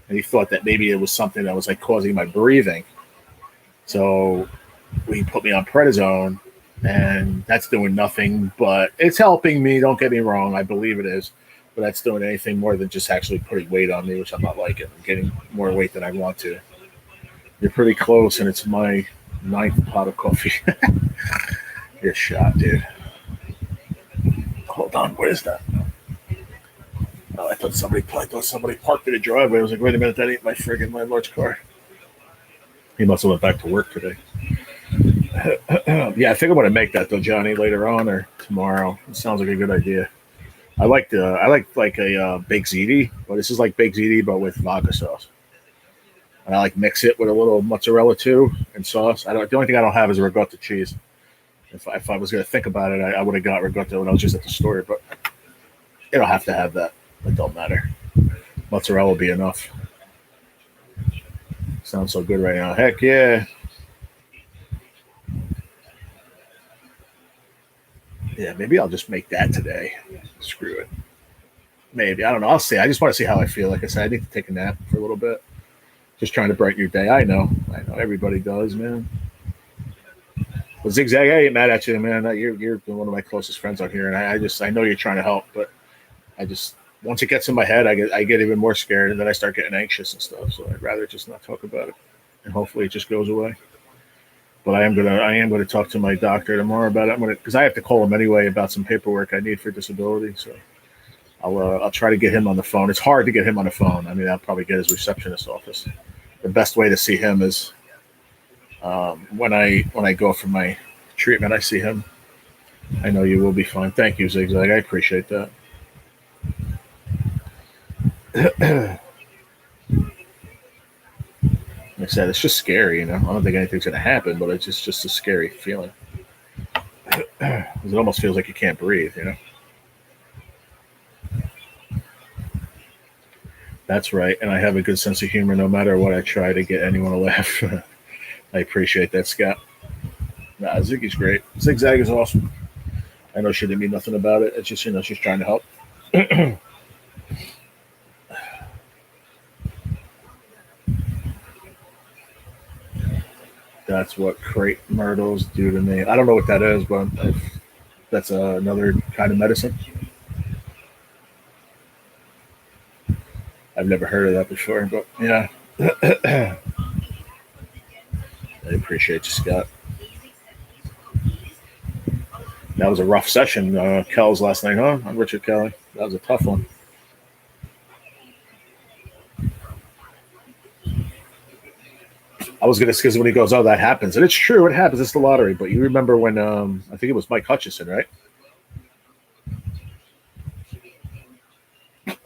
And he thought that maybe it was something that was like causing my breathing. So he put me on prednisone, and that's doing nothing, but it's helping me. Don't get me wrong. I believe it is. But that's doing anything more than just actually putting weight on me, which I'm not liking. I'm getting more weight than I want to. You're pretty close, and it's my 9th pot of coffee. You're shot, dude. Hold on. What is that? Oh, I thought somebody parked in the driveway. I was like, wait a minute, that ain't my friggin' landlord's car. He must have went back to work today. Yeah, I think I'm gonna make that though, Johnny, later on or tomorrow. It sounds like a good idea. I like a baked ziti, but this is like baked ziti but with vodka sauce. And I like mix it with a little mozzarella too and sauce. The only thing I don't have is ricotta cheese. If I was gonna think about it, I would have got ricotta when I was just at the store, but you don't have to have that. It don't matter. Mozzarella will be enough. Sounds so good right now. Heck yeah. Yeah, maybe I'll just make that today. Screw it. Maybe. I don't know. I'll see. I just want to see how I feel. Like I said, I need to take a nap for a little bit. Just trying to brighten your day. I know. Everybody does, man. Well, Zigzag, I ain't mad at you, man. You're one of my closest friends out here, and I know you're trying to help, but I just once it gets in my head, I get even more scared, and then I start getting anxious and stuff. So I'd rather just not talk about it, and hopefully it just goes away. But I am gonna talk to my doctor tomorrow about it. Because I have to call him anyway about some paperwork I need for disability. So I'll try to get him on the phone. It's hard to get him on the phone. I mean, I'll probably get his receptionist office. The best way to see him is when I go for my treatment. I see him. I know you will be fine. Thank you, Zigzag. I appreciate that. Like I said, it's just scary, I don't think anything's going to happen, but it's just a scary feeling. It almost feels like you can't breathe, That's right, and I have a good sense of humor no matter what I try to get anyone to laugh. I appreciate that, Scott. Nah, Ziggy's great. Zigzag is awesome. I know she didn't mean nothing about it. It's just, she's trying to help. That's what crepe myrtles do to me. I don't know what that is, but that's another kind of medicine. I've never heard of that before, but yeah. I appreciate you, Scott. That was a rough session, Kells, last night, huh? On Richard Kelly. That was a tough one. I was going to, because when he goes, oh, that happens. And it's true, it happens. It's the lottery. But you remember when, I think it was Mike Hutchison, right?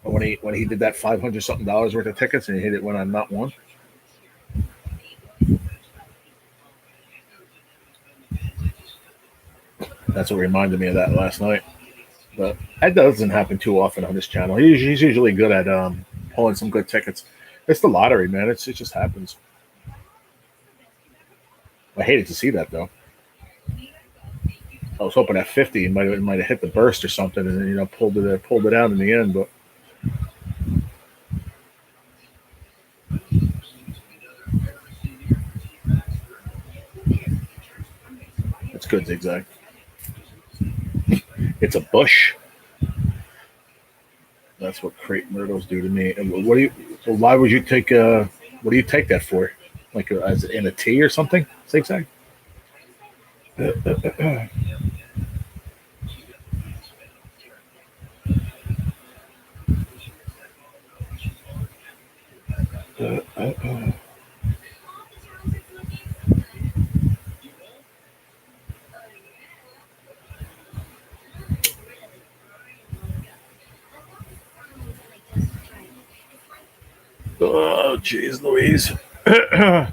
When he did that $500-something worth of tickets and he hit it when I'm not one. That's what reminded me of that last night. But that doesn't happen too often on this channel. He's usually good at pulling some good tickets. It's the lottery, man. It just happens. I hated to see that though. I was hoping at 50 it might have hit the burst or something, and then pulled it out in the end. But it's good zigzag. It's a bush. That's what crepe myrtles do to me. And what do you? So why would you take? What do you take that for? Like as in a tea or something? Zigzag. Oh, jeez, Louise. I'm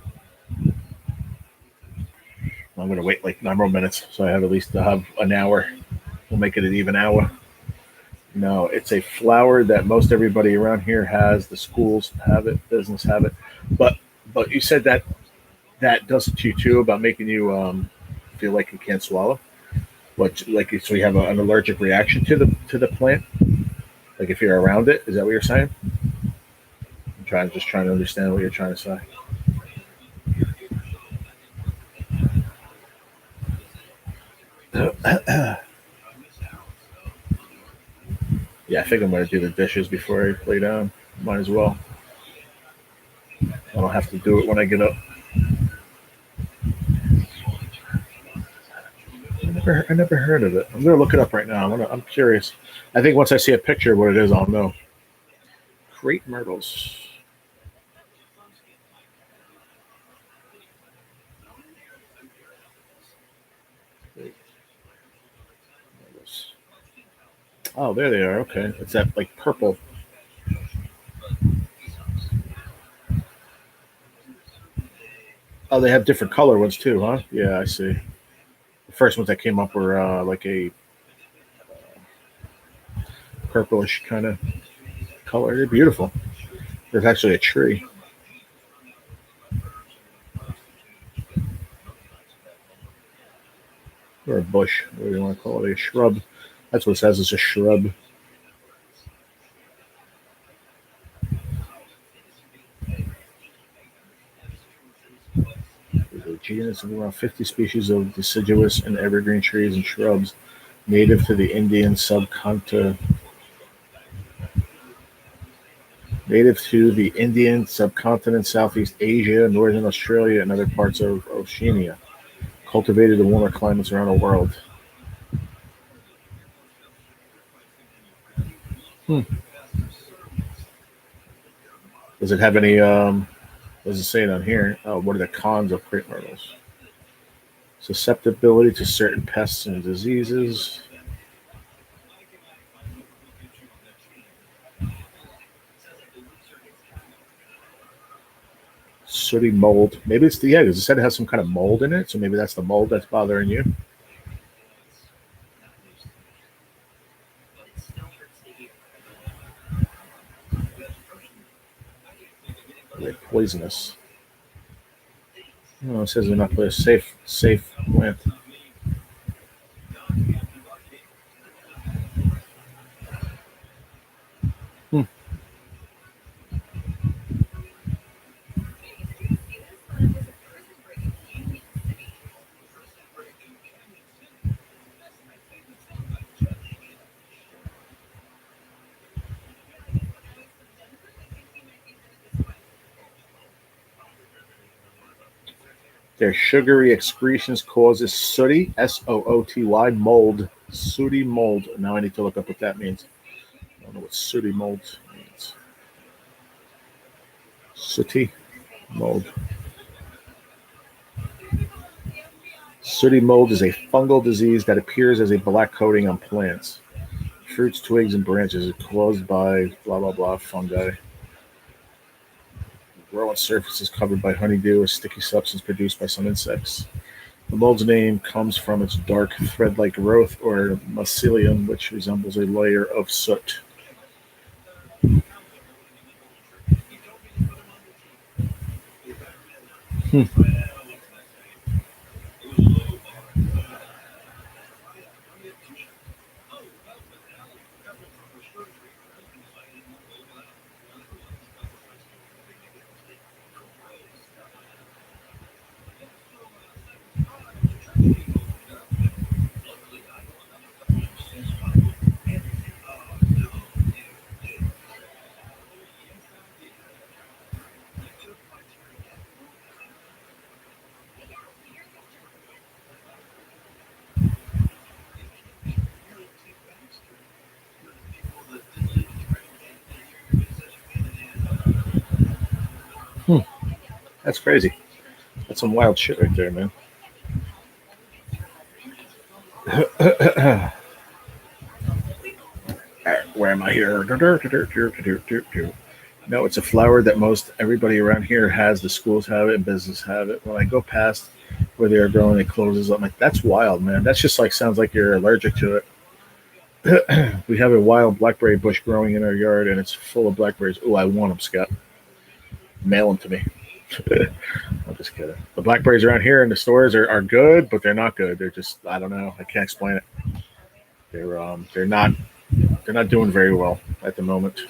going to wait like 9 more minutes, so I have at least to have an hour. We'll make it an even hour. No, it's a flower that most everybody around here has. The schools have it, business have it, but you said that does it to you too about making you feel like you can't swallow. What like so you have an allergic reaction to the plant? Like if you're around it, is that what you're saying? Just trying to understand what you're trying to say. Yeah, I think I'm going to do the dishes before I lay down. Might as well. I don't have to do it when I get up. I never heard of it. I'm going to look it up right now. I'm curious. I think once I see a picture of what it is, I'll know. Crepe myrtles. Oh, there they are. Okay. It's that like purple. Oh, they have different color ones too, huh? Yeah, I see. The first ones that came up were like a purplish kind of color. They're beautiful. There's actually a tree. Or a bush. What do you want to call it? A shrub. That's what it says. It's a shrub. There's a genus of around 50 species of deciduous and evergreen trees and shrubs native to the Indian subcontinent. Native to the Indian subcontinent, Southeast Asia, Northern Australia, and other parts of Oceania. Cultivated in warmer climates around the world. Hmm. Does it have any? Does it say it on here? Oh, what are the cons of crepe myrtles? Susceptibility to certain pests and diseases. Sooty mold. Maybe it's the egg. Because it said it has some kind of mold in it, so maybe that's the mold that's bothering you. They're poisonous. Oh, it says they're not a safe plant. Hmm. Their sugary excretions causes sooty, SOOTY, mold. Sooty mold. Now I need to look up what that means. I don't know what sooty mold means. Sooty mold. Sooty mold is a fungal disease that appears as a black coating on plants, fruits, twigs, and branches. It's caused by blah blah blah fungi. Growing surface is covered by honeydew, a sticky substance produced by some insects. The mold's name comes from its dark thread-like growth, or mycelium, which resembles a layer of soot. Hmm. Hmm. That's crazy. That's some wild shit right there, man. Where am I here? No, it's a flower that most everybody around here has. The schools have it, and business have it. When I go past where they are growing, it closes. I'm like, that's wild, man. That's just like sounds like you're allergic to it. We have a wild blackberry bush growing in our yard, and it's full of blackberries. Oh, I want them, Scott. Mail them to me. I'm just kidding. The blackberries around here in the stores are good, but they're not good. They're just I don't know. I can't explain it. They're not doing very well at the moment.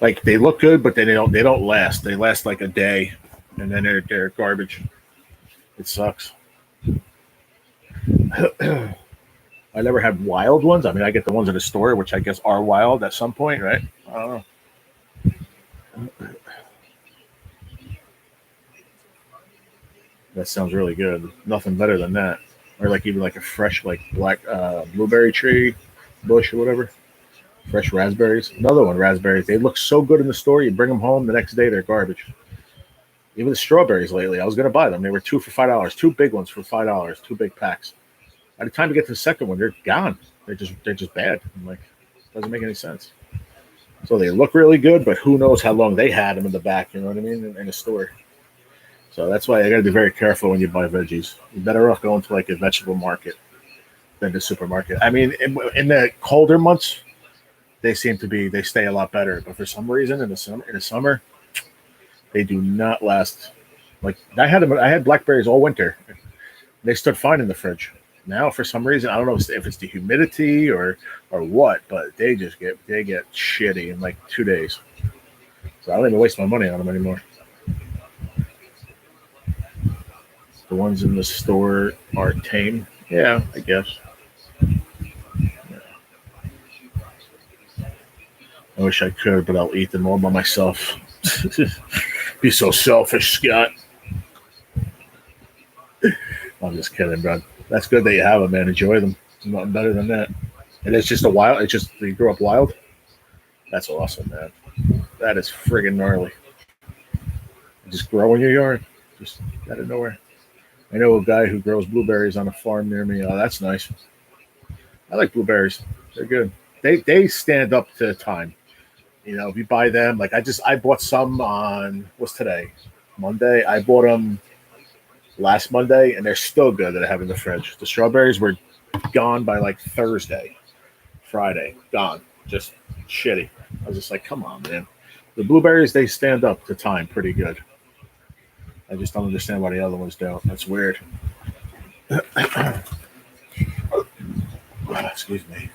Like they look good, but they don't last. They last like a day, and then they're garbage. It sucks. I never had wild ones. I mean, I get the ones in the store, which I guess are wild at some point, right? I don't know. That sounds really good. Nothing better than that, or like even like a fresh like black blueberry tree bush or whatever. Fresh raspberries. Another one, raspberries. They look so good in the store. You bring them home the next day, they're garbage. Even the strawberries lately, I was going to buy them. They were two for $5. Two big ones for $5. Two big packs. By the time you get to the second one, they're gone. They're just bad. I'm like, doesn't make any sense. So they look really good, but who knows how long they had them in the back? You know what I mean? In the store. So that's why I got to be very careful when you buy veggies. You're better off going to like a vegetable market than the supermarket. I mean, in the colder months, they stay a lot better. But for some reason, in the summer, they do not last. Like I had blackberries all winter. They stood fine in the fridge. Now, for some reason, I don't know if it's the humidity or what, but they get shitty in like 2 days. So I don't even waste my money on them anymore. The ones in the store are tame. Yeah, I guess. I wish I could, but I'll eat them all by myself. Be so selfish, Scott. I'm just kidding, bro. That's good that you have them, man. Enjoy them. There's nothing better than that. And it's just a wild. It's just you grew up wild. That's awesome, man. That is friggin' gnarly. Just grow in your yard, just out of nowhere. I know a guy who grows blueberries on a farm near me. Oh, that's nice. I like blueberries. They're good. They stand up to time. You know, if you buy them, like I bought some on what's today, Monday. I bought them last Monday, and they're still good that I have in the fridge. The strawberries were gone by like Thursday, Friday, gone, just shitty. I was just like, come on, man. The blueberries they stand up to time pretty good. I just don't understand why the other ones don't. That's weird. Excuse me.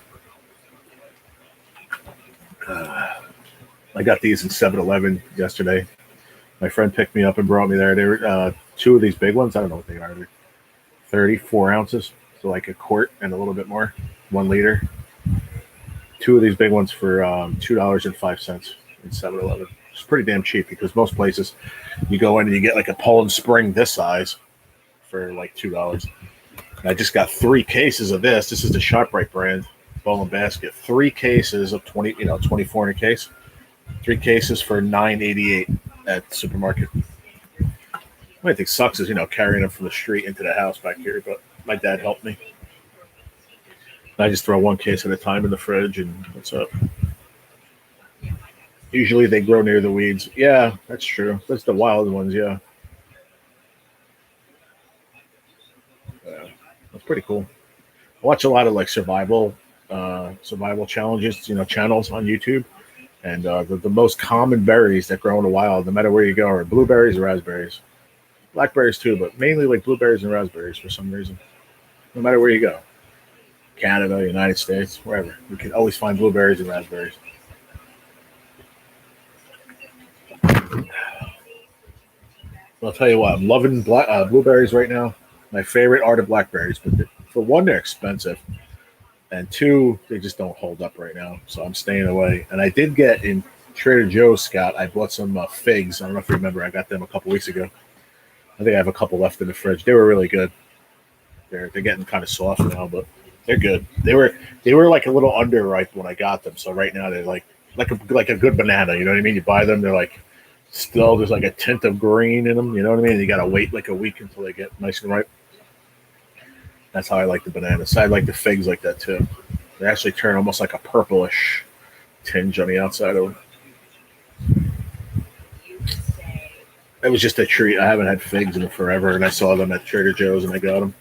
I got these in 7-Eleven yesterday. My friend picked me up and brought me there. They were two of these big ones. I don't know what they are. They're 34 ounces, so like a quart and a little bit more, 1 liter. Two of these big ones for $2.05 in 7-Eleven. It's pretty damn cheap because most places you go in and you get like a Poland Spring this size for like $2. And I just got 3 cases of this. This is the ShopRite brand, Ball and Basket. 3 cases of 20, 24 in a case. 3 cases for $9.88 at the supermarket. The only thing sucks is carrying them from the street into the house back here. But my dad helped me. I just throw 1 case at a time in the fridge, and what's up? Usually they grow near the weeds. Yeah, that's true. That's the wild ones. Yeah, yeah, that's pretty cool. I watch a lot of like survival challenges, channels on YouTube. And the most common berries that grow in the wild, no matter where you go, are blueberries or raspberries. Blackberries too, but mainly like blueberries and raspberries for some reason. No matter where you go, Canada, United States, wherever, you can always find blueberries and raspberries. I'll tell you what, I'm loving blueberries right now. My favorite are the blackberries, but for one, they're expensive, and two, they just don't hold up right now. So I'm staying away. And I did get in Trader Joe's, Scott. I bought some figs. I don't know if you remember. I got them a couple weeks ago. I think I have a couple left in the fridge. They were really good. They're getting kind of soft now, but they're good. They were like a little underripe when I got them. So right now they're like a good banana. You know what I mean? You buy them, they're like still there's like a tint of green in them. You know what I mean? And you got to wait like a week until they get nice and ripe. That's how I like the bananas. I like the figs like that too. They actually turn almost like a purplish tinge on the outside of them. It was just a treat. I haven't had figs in forever, and I saw them at Trader Joe's, and I got them.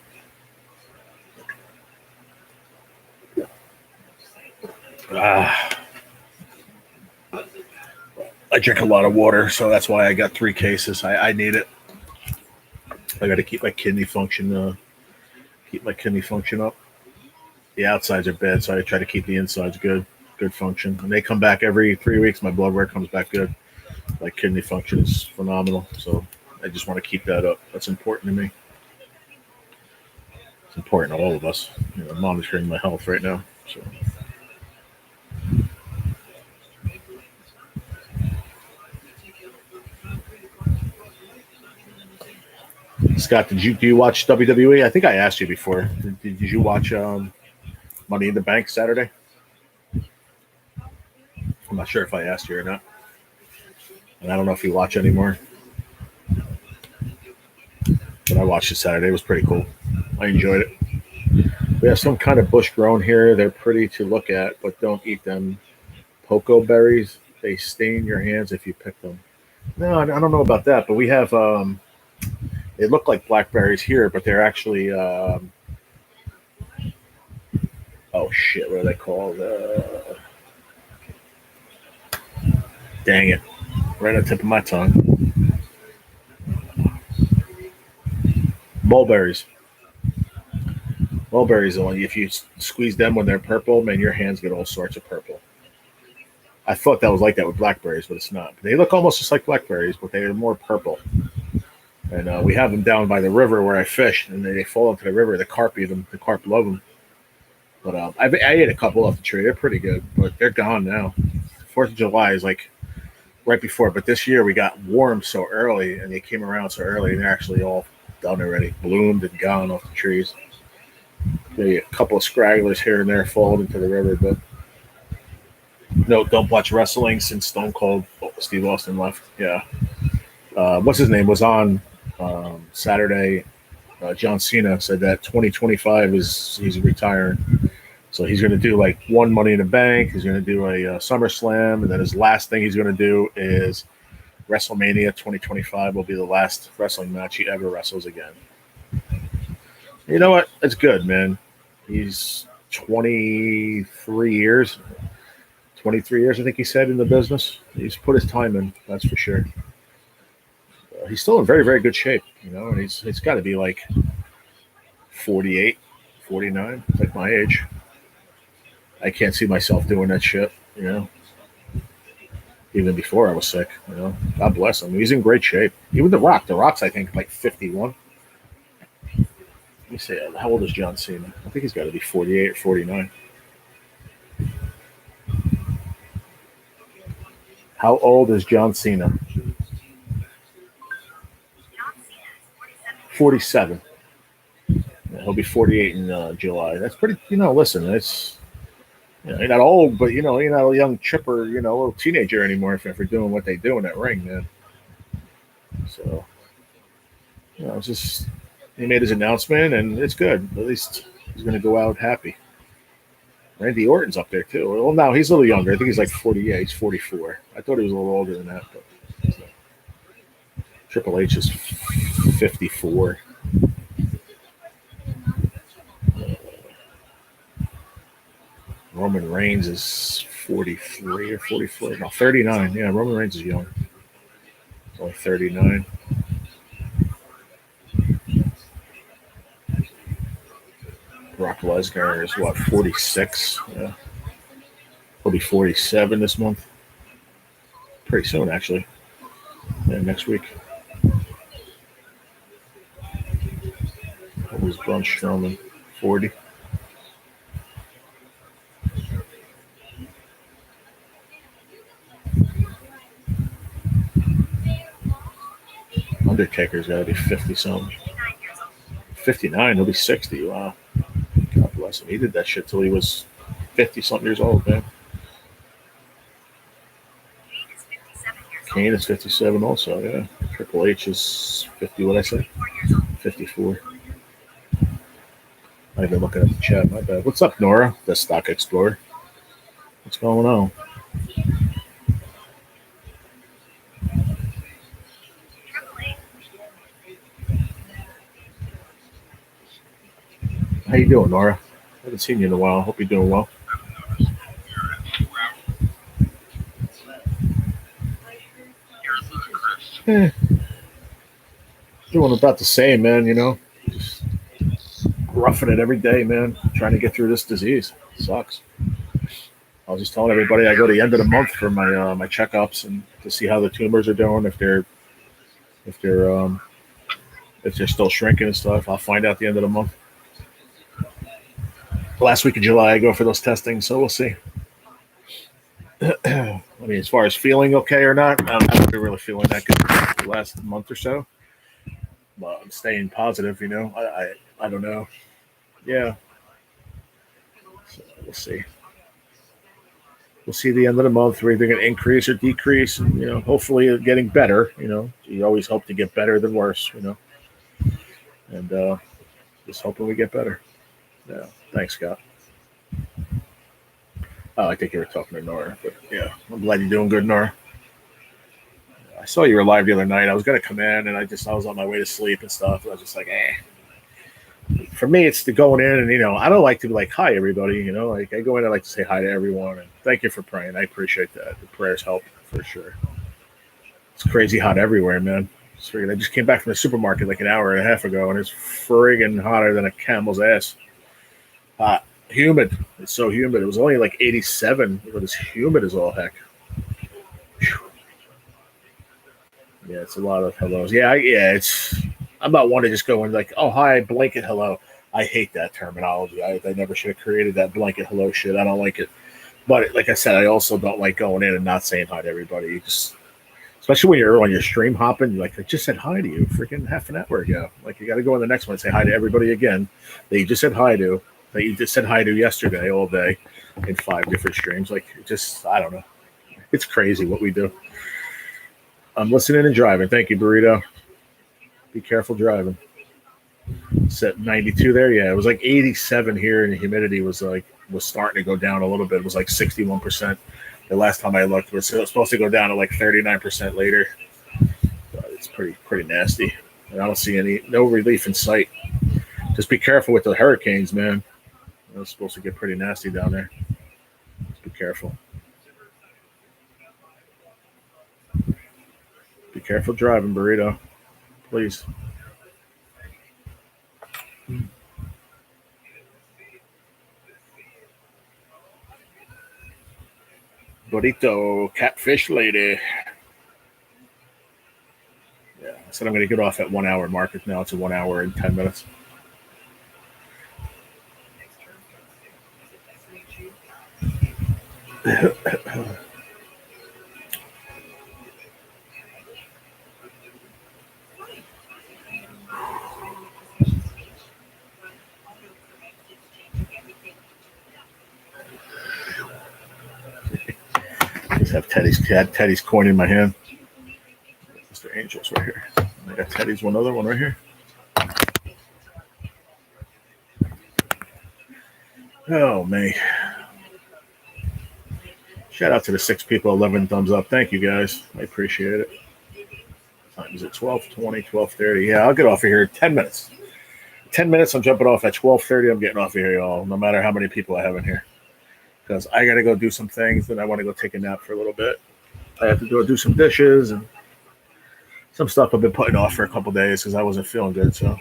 I drink a lot of water, so that's why I got 3 cases. I need it. I got to keep my kidney function up. The outsides are bad, so I try to keep the insides good function. And they come back every 3 weeks. My blood work comes back good. My kidney function is phenomenal, so I just want to keep that up. That's important to me. It's important to all of us. Monitoring my health right now. So. Scott, do you watch WWE? I think I asked you before. Did you watch Money in the Bank Saturday? I'm not sure if I asked you or not. And I don't know if you watch anymore. But I watched it Saturday. It was pretty cool. I enjoyed it. We have some kind of bush grown here. They're pretty to look at, but don't eat them. Poco berries. They stain your hands if you pick them. No, I don't know about that, but we have they look like blackberries here, but they're actually oh shit, what are they called? Dang it. Right on the tip of my tongue. Mulberries. Mulberries, only if you squeeze them when they're purple, man, your hands get all sorts of purple. I thought that was like that with blackberries, but it's not. They look almost just like blackberries, but they are more purple. And we have them down by the river where I fish, and they fall into the river. The carp eat them. The carp love them. But I ate a couple off the tree. They're pretty good, but they're gone now. 4th of July is like right before, but this year we got warm so early, and they came around so early, and they're actually all done already, bloomed and gone off the trees. Maybe a couple of scragglers here and there falling into the river, but no, don't watch wrestling since Stone Cold Steve Austin left. Yeah. What's his name was on Saturday. John Cena said that 2025 he's retiring. So he's going to do like one Money in the Bank. He's going to do a SummerSlam, and then his last thing he's going to do is WrestleMania 2025 will be the last wrestling match he ever wrestles again. You know what? It's good, man. He's 23 years. 23 years, I think he said, in the business. He's put his time in, that's for sure. He's still in very, very good shape, and he's got to be like 48, 49, like my age. I can't see myself doing that shit, even before I was sick, God bless him. He's in great shape. Even The Rock's, I think, like 51. Let me see, how old is John Cena? I think he's got to be 48 or 49. How old is John Cena? 47. Yeah, he'll be 48 in July. That's pretty, listen, it's, you're not old, but, you're not a young chipper, a little teenager anymore if you're doing what they do in that ring, man. So, it's just, he made his announcement, and it's good. At least he's going to go out happy. Randy Orton's up there, too. Well, no, he's a little younger. I think he's like 48. He's 44. I thought he was a little older than that, but Triple H is 54. Roman Reigns is 43 or 44. No, 39. Yeah, Roman Reigns is young. He's only 39. Brock Lesnar is what, 46? Yeah. He'll be 47 this month. Pretty soon, actually. Yeah, next week. What was Braun Strowman? 40. Undertaker's got to be 50 something. 59, he'll be 60. Wow. God bless him. He did that shit till he was 50 something years old, man. Kane is 57 also, yeah. Triple H is 50, what I say? 54. I've been looking at the chat, my bad. What's up, Nora, the Stock Explorer? What's going on? How you doing, Nora? I haven't seen you in a while. Hope you're doing well. Doing about the same, man, you know. Just roughing it every day, man. Trying to get through this disease. It sucks. I was just telling everybody I go to the end of the month for my my checkups and to see how the tumors are doing, if they're still shrinking and stuff. I'll find out at the end of the month. Last week of July, I go for those testings, so we'll see. I mean, as far as feeling okay or not, I haven't been really feeling that good the last month or so. But I'm staying positive, you know. I don't know. Yeah. So we'll see. We'll see the end of the month. We're either going to increase or decrease, and, you know, hopefully getting better. You know, you always hope to get better than worse, you know. And just hoping we get better. Yeah. Thanks, Scott. Oh, I think you were talking to Nora, but yeah, I'm glad you're doing good, Nora. I saw you were live the other night. I was going to come in, and I was on my way to sleep and stuff. I was just like, For me, it's the going in, and, you know, I don't like to be like, hi, everybody. You know, like I go in, I like to say hi to everyone, and thank you for praying. I appreciate that. The prayers help for sure. It's crazy hot everywhere, man. I just came back from the supermarket like an hour and a half ago, and it's friggin' hotter than a camel's ass. Hot. Humid. It's so humid. It was only like 87, but it's humid as all heck. Whew. Yeah, it's a lot of hellos. I'm not one to just go and like, oh, hi, blanket hello. I hate that terminology. I never should have created that blanket hello shit. I don't like it. But like I said, I also don't like going in and not saying hi to everybody. You just, especially when you're on your stream hopping, you're like, I just said hi to you freaking half an hour ago. Like, you got to go in the next one and say hi to everybody again that you just said hi to. That you just said hi to yesterday all day in 5 different streams. Like, just, I don't know. It's crazy what we do. I'm listening and driving. Thank you, Burrito. Be careful driving. It's at 92 there. Yeah, it was like 87 here, and the humidity was starting to go down a little bit. It was like 61%. The last time I looked, it was supposed to go down to like 39% later. But it's pretty nasty. And I don't see no relief in sight. Just be careful with the hurricanes, man. It's supposed to get pretty nasty down there. Just be careful. Be careful driving, Burrito. Please. Burrito, catfish lady. Yeah, I said I'm going to get off at 1 hour market now. It's a 1 hour and 10 minutes. Just have Teddy's coin in my hand. Mr. Angel's right here. I got Teddy's other one right here. Oh, man. Shout out to the 6 people, 11 thumbs up. Thank you, guys. I appreciate it. What time is it? 12:20, 12:30. Yeah, I'll get off of here in 10 minutes. 10 minutes, I'm jumping off at 12:30. I'm getting off of here, y'all, no matter how many people I have in here. because I got to go do some things. Then I want to go take a nap for a little bit. I have to go do some dishes and some stuff I've been putting off for a couple days because I wasn't feeling good. So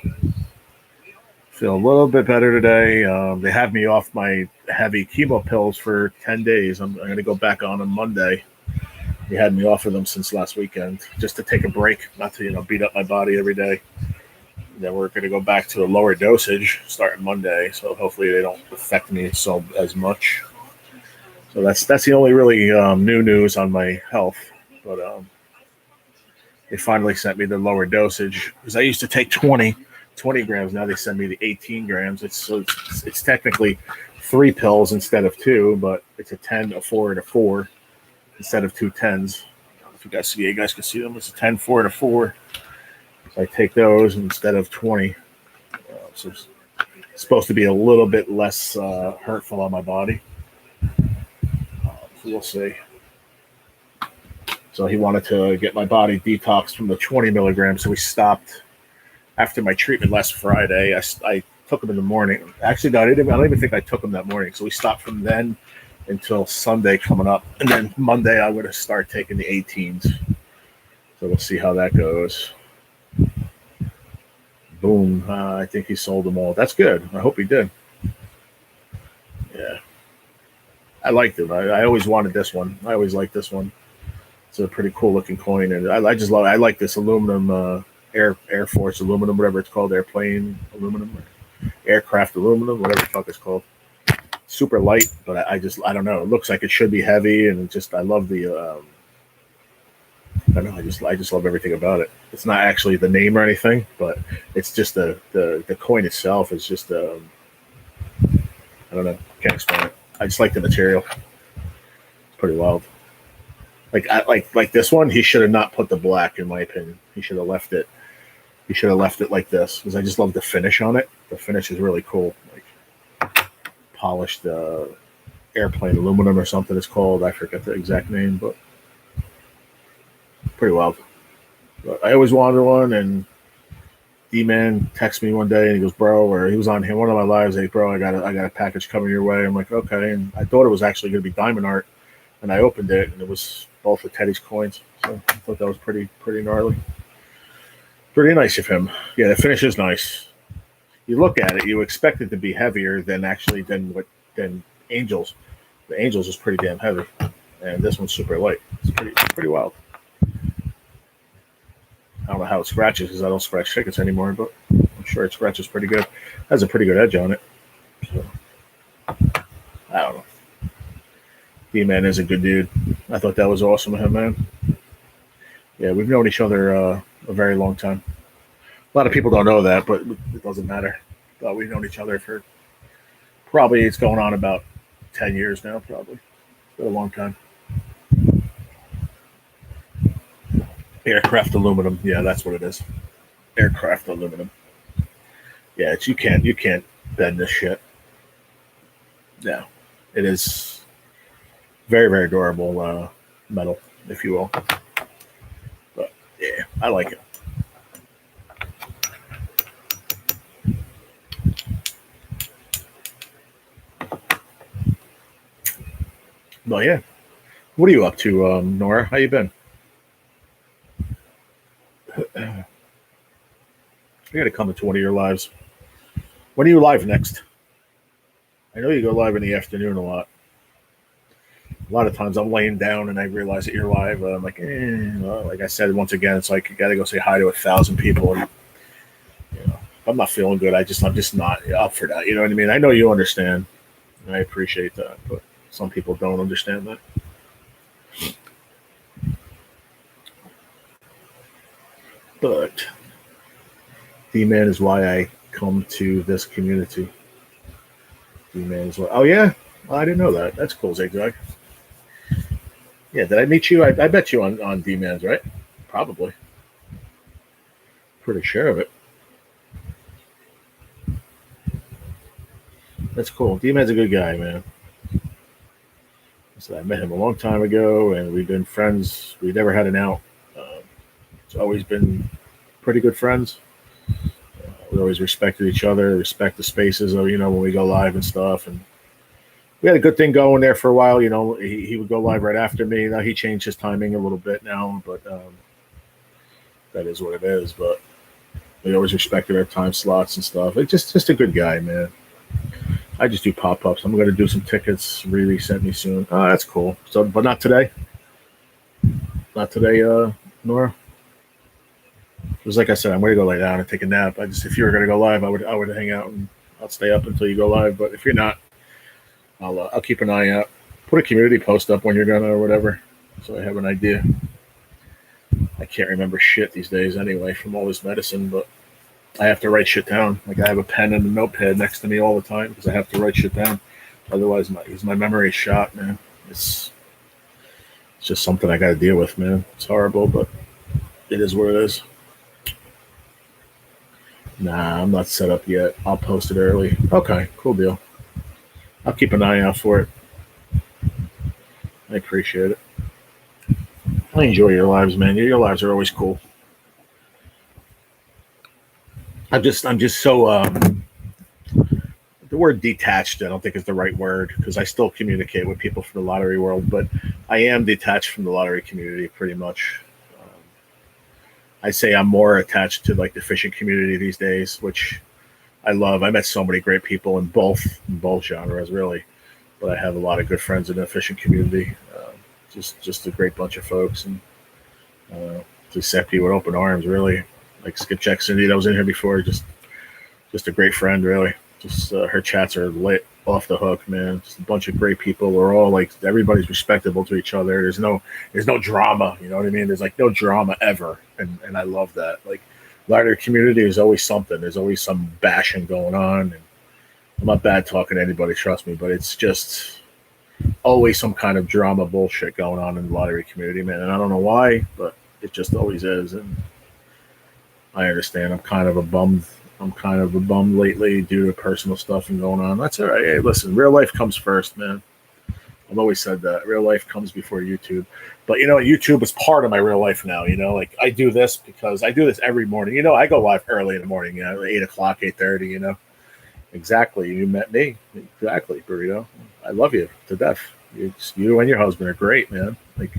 feel a little bit better today. They have me off my heavy chemo pills for 10 days. I'm going to go back on Monday. They had me off of them since last weekend just to take a break, not to beat up my body every day. And then we're going to go back to a lower dosage starting Monday. So hopefully they don't affect me as much. So that's the only really new news on my health. But they finally sent me the lower dosage because I used to take 20 grams. Now they send me the 18 grams. It's technically 3 pills instead of 2, but it's a 10, a 4, and a 4 instead of 2 10s. If you guys can see them, it's a 10, 4, and a 4. So I take those instead of 20. So it's supposed to be a little bit less hurtful on my body. So we'll see. So he wanted to get my body detoxed from the 20 milligrams. So we stopped after my treatment last Friday. I took them in the morning. Actually, no, I don't even think I took them that morning. So we stopped from then until Sunday coming up. And then Monday, I'm going to start taking the 18s. So we'll see how that goes. Boom. I think he sold them all. That's good. I hope he did. Yeah. I liked it. I always wanted this one. I always liked this one. It's a pretty cool looking coin. And I just love it. I like this aluminum Air Force aluminum, whatever it's called, airplane aluminum, or aircraft aluminum, whatever the fuck it's called. Super light, but I don't know. It looks like it should be heavy, and I love the. I don't know. I just love everything about it. It's not actually the name or anything, but it's just the coin itself is just. I don't know. Can't explain it. I just like the material. It's pretty wild. Like this one, he should have not put the black, in my opinion. He should have left it. He should have left it like this because I just love the finish on it. The finish is really cool. Like polished airplane aluminum or something it's called. I forget the exact name, but pretty wild. But I always wanted one, and D-Man texted me one day and he goes, bro, or he was on one of my lives, hey, bro, I got a package coming your way. I'm like, okay. And I thought it was actually going to be diamond art, and I opened it and it was both of Teddy's coins. So I thought that was pretty gnarly. Pretty nice of him. Yeah, the finish is nice. You look at it, you expect it to be heavier than Angels. The Angels is pretty damn heavy, and this one's super light. It's pretty wild. I don't know how it scratches because I don't scratch tickets anymore, but I'm sure it scratches pretty good. Has a pretty good edge on it. So I don't know. D-Man is a good dude. I thought that was awesome of him, man. Yeah, we've known each other a very long time. A lot of people don't know that, but it doesn't matter. But we've known each other for probably, it's going on about 10 years now, probably. It's been a long time. Aircraft aluminum. Yeah, that's what it is. Aircraft aluminum. Yeah, you can't bend this shit. No. It is very, very durable metal, if you will. But yeah, I like it. Well, yeah. What are you up to, Nora? How you been? I got to come into one of your lives. When are you live next? I know you go live in the afternoon a lot. A lot of times I'm laying down and I realize that you're live. I'm like, well, like I said, once again, it's like you got to go say hi to 1,000 people. And, if I'm not feeling good, I'm just not up for that. You know what I mean? I know you understand. And I appreciate that, but some people don't understand that. But D-Man is why I come to this community. D-Man is why. Oh, yeah? Well, I didn't know that. That's cool, Zigzag. Yeah, did I meet you? I bet you on D-Man's, right? Probably. Pretty sure of it. That's cool. D-Man's a good guy, man. So I met him a long time ago, and we've been friends. We never had an out. It's always been pretty good friends. We always respected each other, respect the spaces of, when we go live and stuff. And we had a good thing going there for a while. He would go live right after me. Now he changed his timing a little bit now, but that is what it is. But we always respected our time slots and stuff. It's just a good guy, man. I just do pop ups. I'm going to do some tickets. Riri sent me soon. Oh, that's cool. So, but not today. Not today, Nora. Because like I said, I'm going to go lay down and take a nap. If you were going to go live, I would hang out and I'll stay up until you go live. But if you're not, I'll keep an eye out. Put a community post up when you're gonna or whatever, so I have an idea. I can't remember shit these days anyway from all this medicine, but I have to write shit down. Like I have a pen and a notepad next to me all the time because I have to write shit down. Otherwise, my memory is shot, man. It's just something I got to deal with, man. It's horrible, but it is what it is. Nah, I'm not set up yet. I'll post it early. Okay, cool deal. I'll keep an eye out for it. I appreciate it. I enjoy your lives, man. Your lives are always cool. I'm just so the word detached. I don't think is the right word because I still communicate with people from the lottery world, but I am detached from the lottery community pretty much. I say I'm more attached to like the fishing community these days, which I love. I met so many great people in both genres, really. But I have a lot of good friends in the fishing community. Just a great bunch of folks, and to accept you with open arms, really. Like Skipjack Cindy, that was in here before, just a great friend, really. Just her chats are lit off the hook, man. Just a bunch of great people. We're all like everybody's respectable to each other. There's no drama, you know what I mean? There's like no drama ever, and I love that. Like lottery community is always something. There's always some bashing going on. And I'm not bad talking to anybody, trust me, but it's just always some kind of drama bullshit going on in the lottery community, man. And I don't know why, but it just always is. And I understand. I'm kind of a bum lately due to personal stuff and going on. That's all right. Hey, listen, real life comes first, man. I've always said that. Real life comes before YouTube. But, YouTube is part of my real life now, Like, I do this because I do this every morning. I go live early in the morning, 8 o'clock, 8:30, Exactly. You met me. Exactly, Burrito. I love you to death. You and your husband are great, man. Like,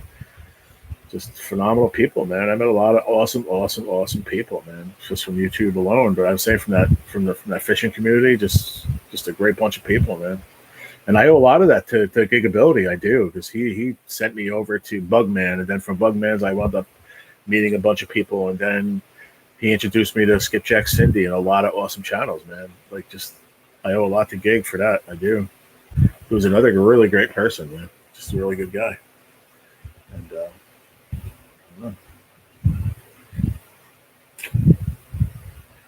just phenomenal people, man. I met a lot of awesome people, man. Just from YouTube alone. But I'm saying from that fishing community, just a great bunch of people, man. And I owe a lot of that to Gigability. I do, because he sent me over to Bugman, and then from Bugman's I wound up meeting a bunch of people, and then he introduced me to Skipjack Cindy and a lot of awesome channels, man. Like, I owe a lot to Gig for that. I do. He was another really great person, man. Just a really good guy. And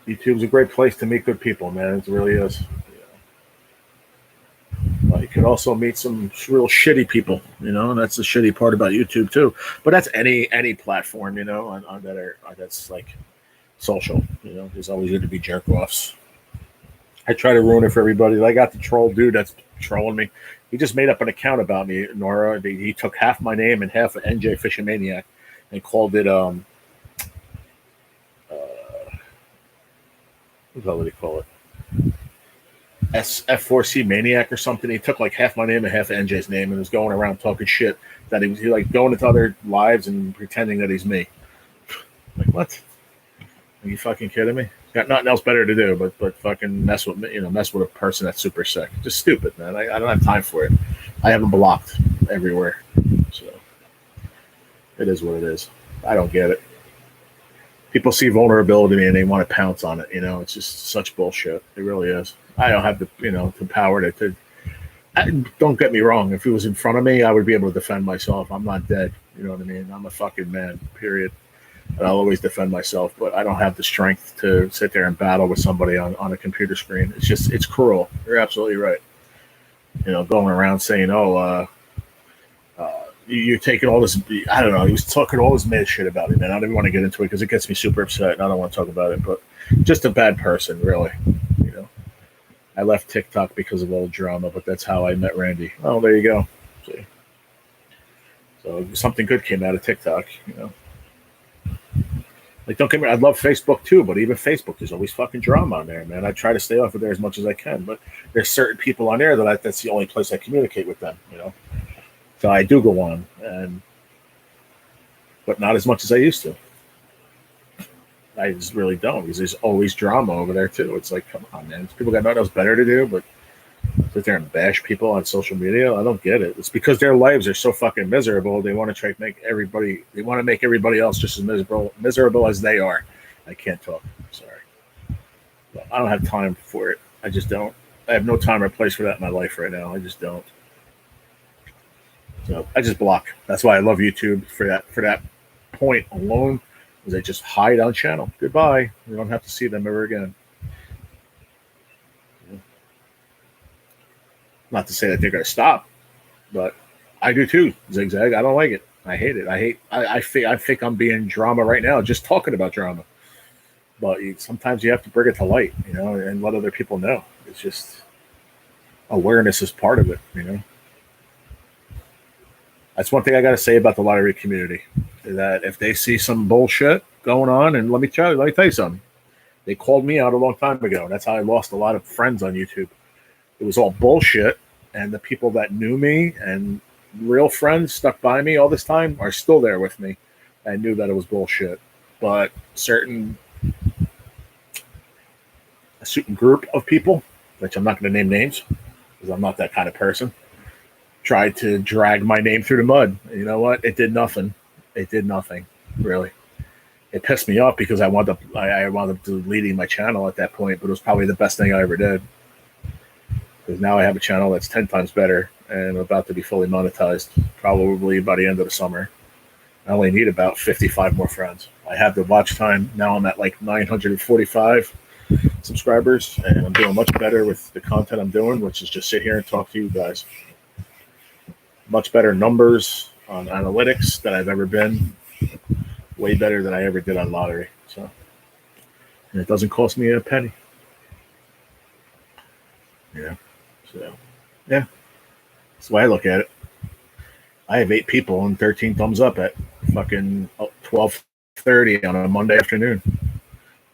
YouTube's a great place to meet good people, man. It really is. You can also meet some real shitty people, and that's the shitty part about YouTube too. But that's any platform, on that's like social. There's always going to be jerk offs. I try to ruin it for everybody. I got the troll dude that's trolling me. He just made up an account about me, Nora. He took half my name and half of NJ Fishing Maniac and called it what did he call it? SF4C Maniac or something. He took like half my name and half of NJ's name and was going around talking shit that he was like going into other lives and pretending that he's me. Like, what? Are you fucking kidding me? Got nothing else better to do but fucking mess with me, mess with a person that's super sick. Just stupid, man. I don't have time for it. I have them blocked everywhere. So it is what it is. I don't get it. People see vulnerability and they want to pounce on it. It's just such bullshit. It really is. I don't have the power to don't get me wrong. If he was in front of me, I would be able to defend myself. I'm not dead. You know what I mean? I'm a fucking man, period. And I'll always defend myself, but I don't have the strength to sit there and battle with somebody on a computer screen. It's cruel. You're absolutely right. Going around saying, you're taking all this, I don't know, he was talking all this mad shit about me, man. I don't even want to get into it because it gets me super upset and I don't want to talk about it, but just a bad person, really. I left TikTok because of all the drama, but that's how I met Randy. Oh, there you go. See? So something good came out of TikTok, Like, don't get me, I love Facebook too, but even Facebook, there's always fucking drama on there, man. I try to stay off of there as much as I can, but there's certain people on there that's the only place I communicate with them, you know. So I do go on, but not as much as I used to. I just really don't, because there's always drama over there too. It's like, come on, man. People got nothing else better to do, but sit there and bash people on social media. I don't get it. It's because their lives are so fucking miserable. They want to try to make everybody. They want to make everybody else just as miserable as they are. I can't talk. I'm sorry. But I don't have time for it. I just don't. I have no time or place for that in my life right now. I just don't. So I just block. That's why I love YouTube for that. For that point alone, is I just hide on channel. Goodbye. You don't have to see them ever again. Not to say that they're going to stop, but I do too. Zigzag. I don't like it. I hate it. I think I'm being drama right now, just talking about drama. But sometimes you have to bring it to light, you know, and let other people know. It's just awareness is part of it, you know. That's one thing I got to say about the lottery community, is that if they see some bullshit going on, and let me tell you something. They called me out a long time ago. That's how I lost a lot of friends on YouTube. It was all bullshit, and the people that knew me and real friends stuck by me all this time are still there with me. I knew that it was bullshit, but a certain group of people, which I'm not going to name names because I'm not that kind of person, tried to drag my name through the mud. You know what? It did nothing. It did nothing, really. It pissed me off because I wound up deleting my channel at that point, but it was probably the best thing I ever did. Because now I have a channel that's 10 times better and about to be fully monetized, probably by the end of the summer. I only need about 55 more friends. I have the watch time. Now I'm at like 945 subscribers, and I'm doing much better with the content I'm doing, which is just sit here and talk to you guys. Much better numbers on analytics than I've ever been. Way better than I ever did on lottery. So, and it doesn't cost me a penny. Yeah. So, yeah, that's the way I look at it. I have 8 people and 13 thumbs up at fucking 12:30 on a Monday afternoon.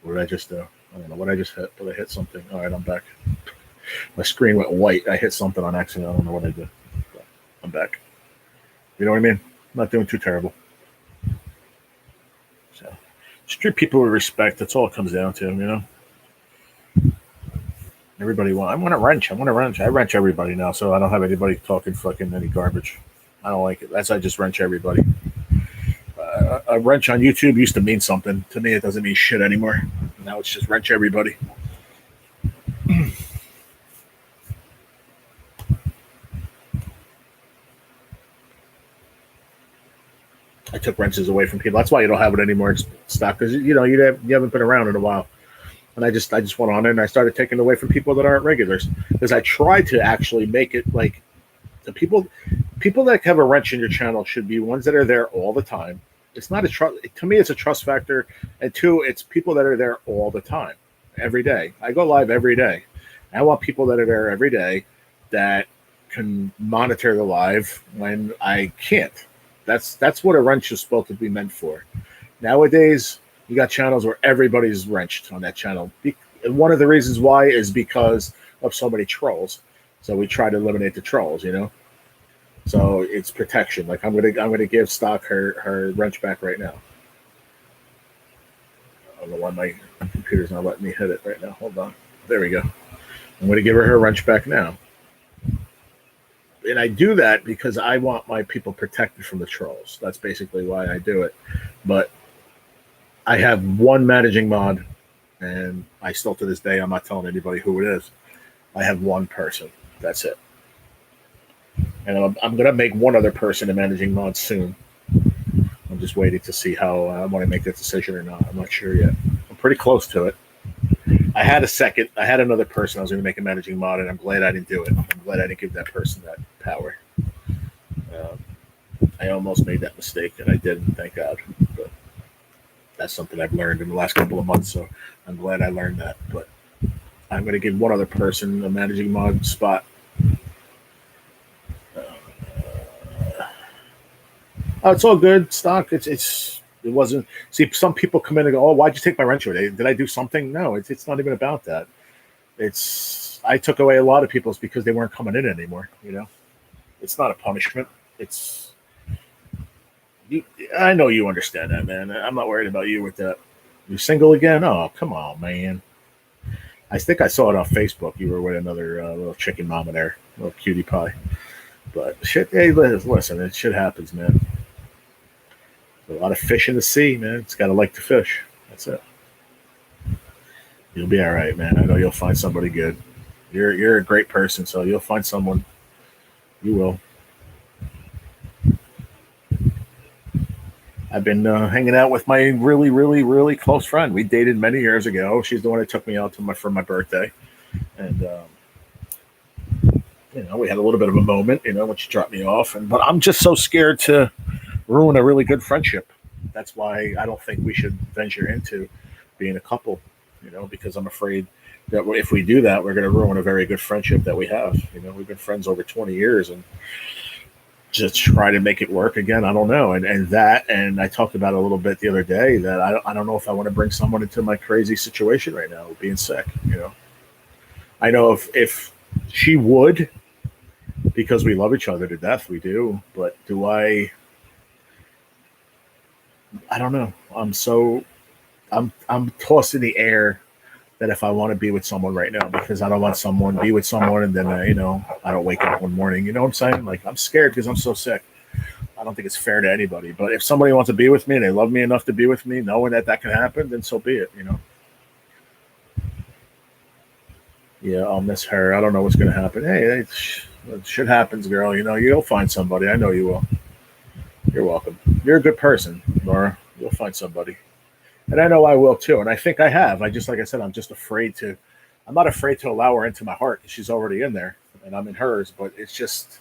What did I just do? I don't know what I just hit. Did I hit something? All right, I'm back. My screen went white. I hit something on accident. I don't know what I did. But I'm back. You know what I mean? I'm not doing too terrible. So, just treat people with respect. That's all it comes down to, you know? Everybody I want to wrench. I wrench everybody now, so I don't have anybody talking fucking any garbage. I don't like it. That's I just wrench everybody. A wrench on YouTube used to mean something. To me, it doesn't mean shit anymore. Now it's just wrench everybody. I took wrenches away from people. That's why you don't have it anymore in stock, because you know you haven't been around in a while. And I just went on it and I started taking it away from people that aren't regulars, because I tried to actually make it like the people that have a wrench in your channel should be ones that are there all the time. It's not a trust. To me, it's a trust factor, and 2, it's people that are there all the time, every day. I go live every day. I want people that are there every day that can monitor the live when I can't. That's what a wrench is supposed to be meant for. Nowadays, you got channels where everybody's wrenched on that channel. And one of the reasons why is because of so many trolls. So we try to eliminate the trolls, you know. So it's protection. Like I'm gonna give Stock her wrench back right now. I don't know why my computer's not letting me hit it right now. Hold on. There we go. I'm gonna give her wrench back now. And I do that because I want my people protected from the trolls. That's basically why I do it. But I have one managing mod, and I still to this day I'm not telling anybody who it is. I have one person. That's it. And I'm going to make one other person a managing mod soon. I'm just waiting to see how I want to make that decision or not. I'm not sure yet. I'm pretty close to it. I had another person I was going to make a managing mod, and I'm glad I didn't do it. I'm glad I didn't give that person that power. I almost made that mistake, and I didn't, thank God. But that's something I've learned in the last couple of months, so I'm glad I learned that. But I'm going to give one other person a managing mod spot. Oh, it's all good. Stock. It's It wasn't. See, some people come in and go, "Oh, why'd you take my wrench away? Did I do something?" No, it's not even about that. It's I took away a lot of people's because they weren't coming in anymore. It's not a punishment. It's you. I know you understand that, man. I'm not worried about you with that. You single again? Oh, come on, man. I think I saw it on Facebook. You were with another little chicken mama there, little cutie pie. But shit, hey, listen, it shit happens, man. There's a lot of fish in the sea, man. It's got to like to fish. That's it. You'll be all right, man. I know you'll find somebody good. You're a great person, so you'll find someone. You will. I've been hanging out with my really, really, really close friend. We dated many years ago. She's the one that took me out for my birthday, and we had a little bit of a moment, when she dropped me off. But I'm just so scared to ruin a really good friendship. That's why I don't think we should venture into being a couple, because I'm afraid that if we do that, we're going to ruin a very good friendship that we have. We've been friends over 20 years, and just try to make it work again. I don't know. And I talked about it a little bit the other day that I don't know if I want to bring someone into my crazy situation right now, being sick. I know if she would, because we love each other to death, we do. But do I don't know. I'm tossed in the air that if I want to be with someone right now, because I don't want someone to be with someone and then I don't wake up one morning. You know what I'm saying? Like, I'm scared because I'm so sick. I don't think it's fair to anybody. But if somebody wants to be with me and they love me enough to be with me, knowing that can happen, then so be it. Yeah, I'll miss her. I don't know what's going to happen. Hey, shit happens, girl. You'll find somebody. I know you will. You're welcome. You're a good person, Nora. You'll find somebody. And I know I will too. And I think I have. Like I said, I'm not afraid to allow her into my heart because she's already in there and I'm in hers. But it's just,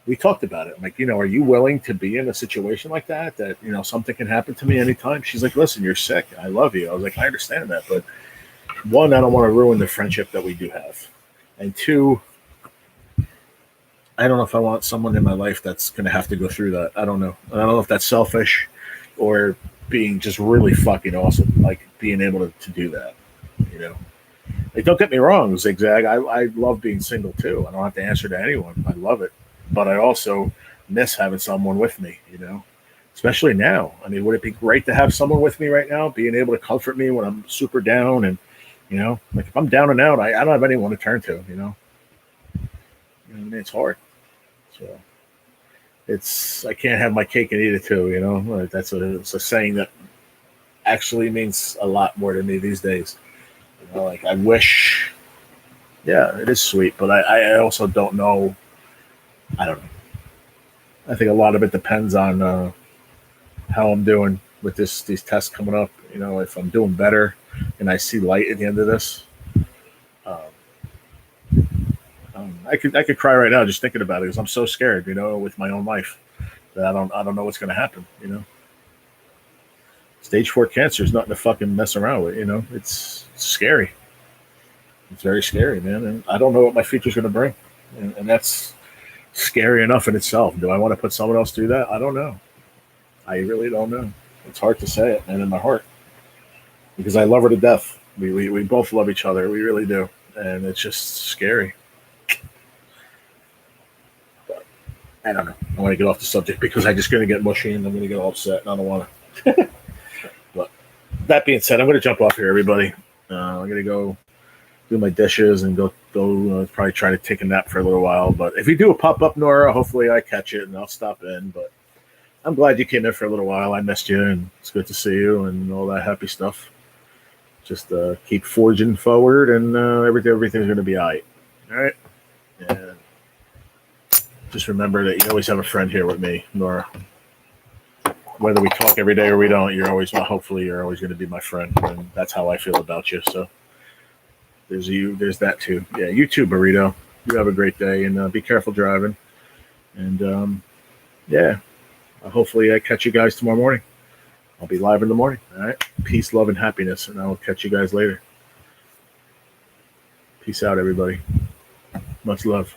we talked about it. I'm like, are you willing to be in a situation like that? That, something can happen to me anytime. She's like, listen, you're sick. I love you. I was like, I understand that. But one, I don't want to ruin the friendship that we do have. And two, I don't know if I want someone in my life that's going to have to go through that. I don't know. I don't know if that's selfish or being just really fucking awesome, like being able to do that, Like, don't get me wrong, Zigzag. I love being single too. I don't have to answer to anyone. I love it, but I also miss having someone with me, especially now. I mean, would it be great to have someone with me right now, being able to comfort me when I'm super down and, like if I'm down and out, I don't have anyone to turn to, it's hard. So. I can't have my cake and eat it too, That's it's a saying that actually means a lot more to me these days. Like I wish, yeah, it is sweet, but I also don't know. I don't know. I think a lot of it depends on how I'm doing with these tests coming up. If I'm doing better and I see light at the end of this, I could cry right now just thinking about it because I'm so scared, with my own life that I don't know what's going to happen, Stage 4 cancer is nothing to fucking mess around with, It's scary. It's very scary, man, and I don't know what my future's going to bring, and that's scary enough in itself. Do I want to put someone else through that? I don't know. I really don't know. It's hard to say it, man, in my heart, because I love her to death. We both love each other. We really do, and it's just scary. I don't know. I want to get off the subject because I'm just going to get mushy and I'm going to get all upset and I don't want to. But that being said, I'm going to jump off here, everybody. I'm going to go do my dishes and go probably try to take a nap for a little while. But if you do a pop-up, Nora, hopefully I catch it and I'll stop in. But I'm glad you came in for a little while. I missed you and it's good to see you and all that happy stuff. Just keep forging forward and everything's going to be all right. All right? Yeah. Just remember that you always have a friend here with me, Nora. Whether we talk every day or we don't, hopefully you're always going to be my friend. And that's how I feel about you. So there's that too. Yeah, you too, Burrito. You have a great day and be careful driving. And hopefully I catch you guys tomorrow morning. I'll be live in the morning. All right. Peace, love, and happiness. And I'll catch you guys later. Peace out, everybody. Much love.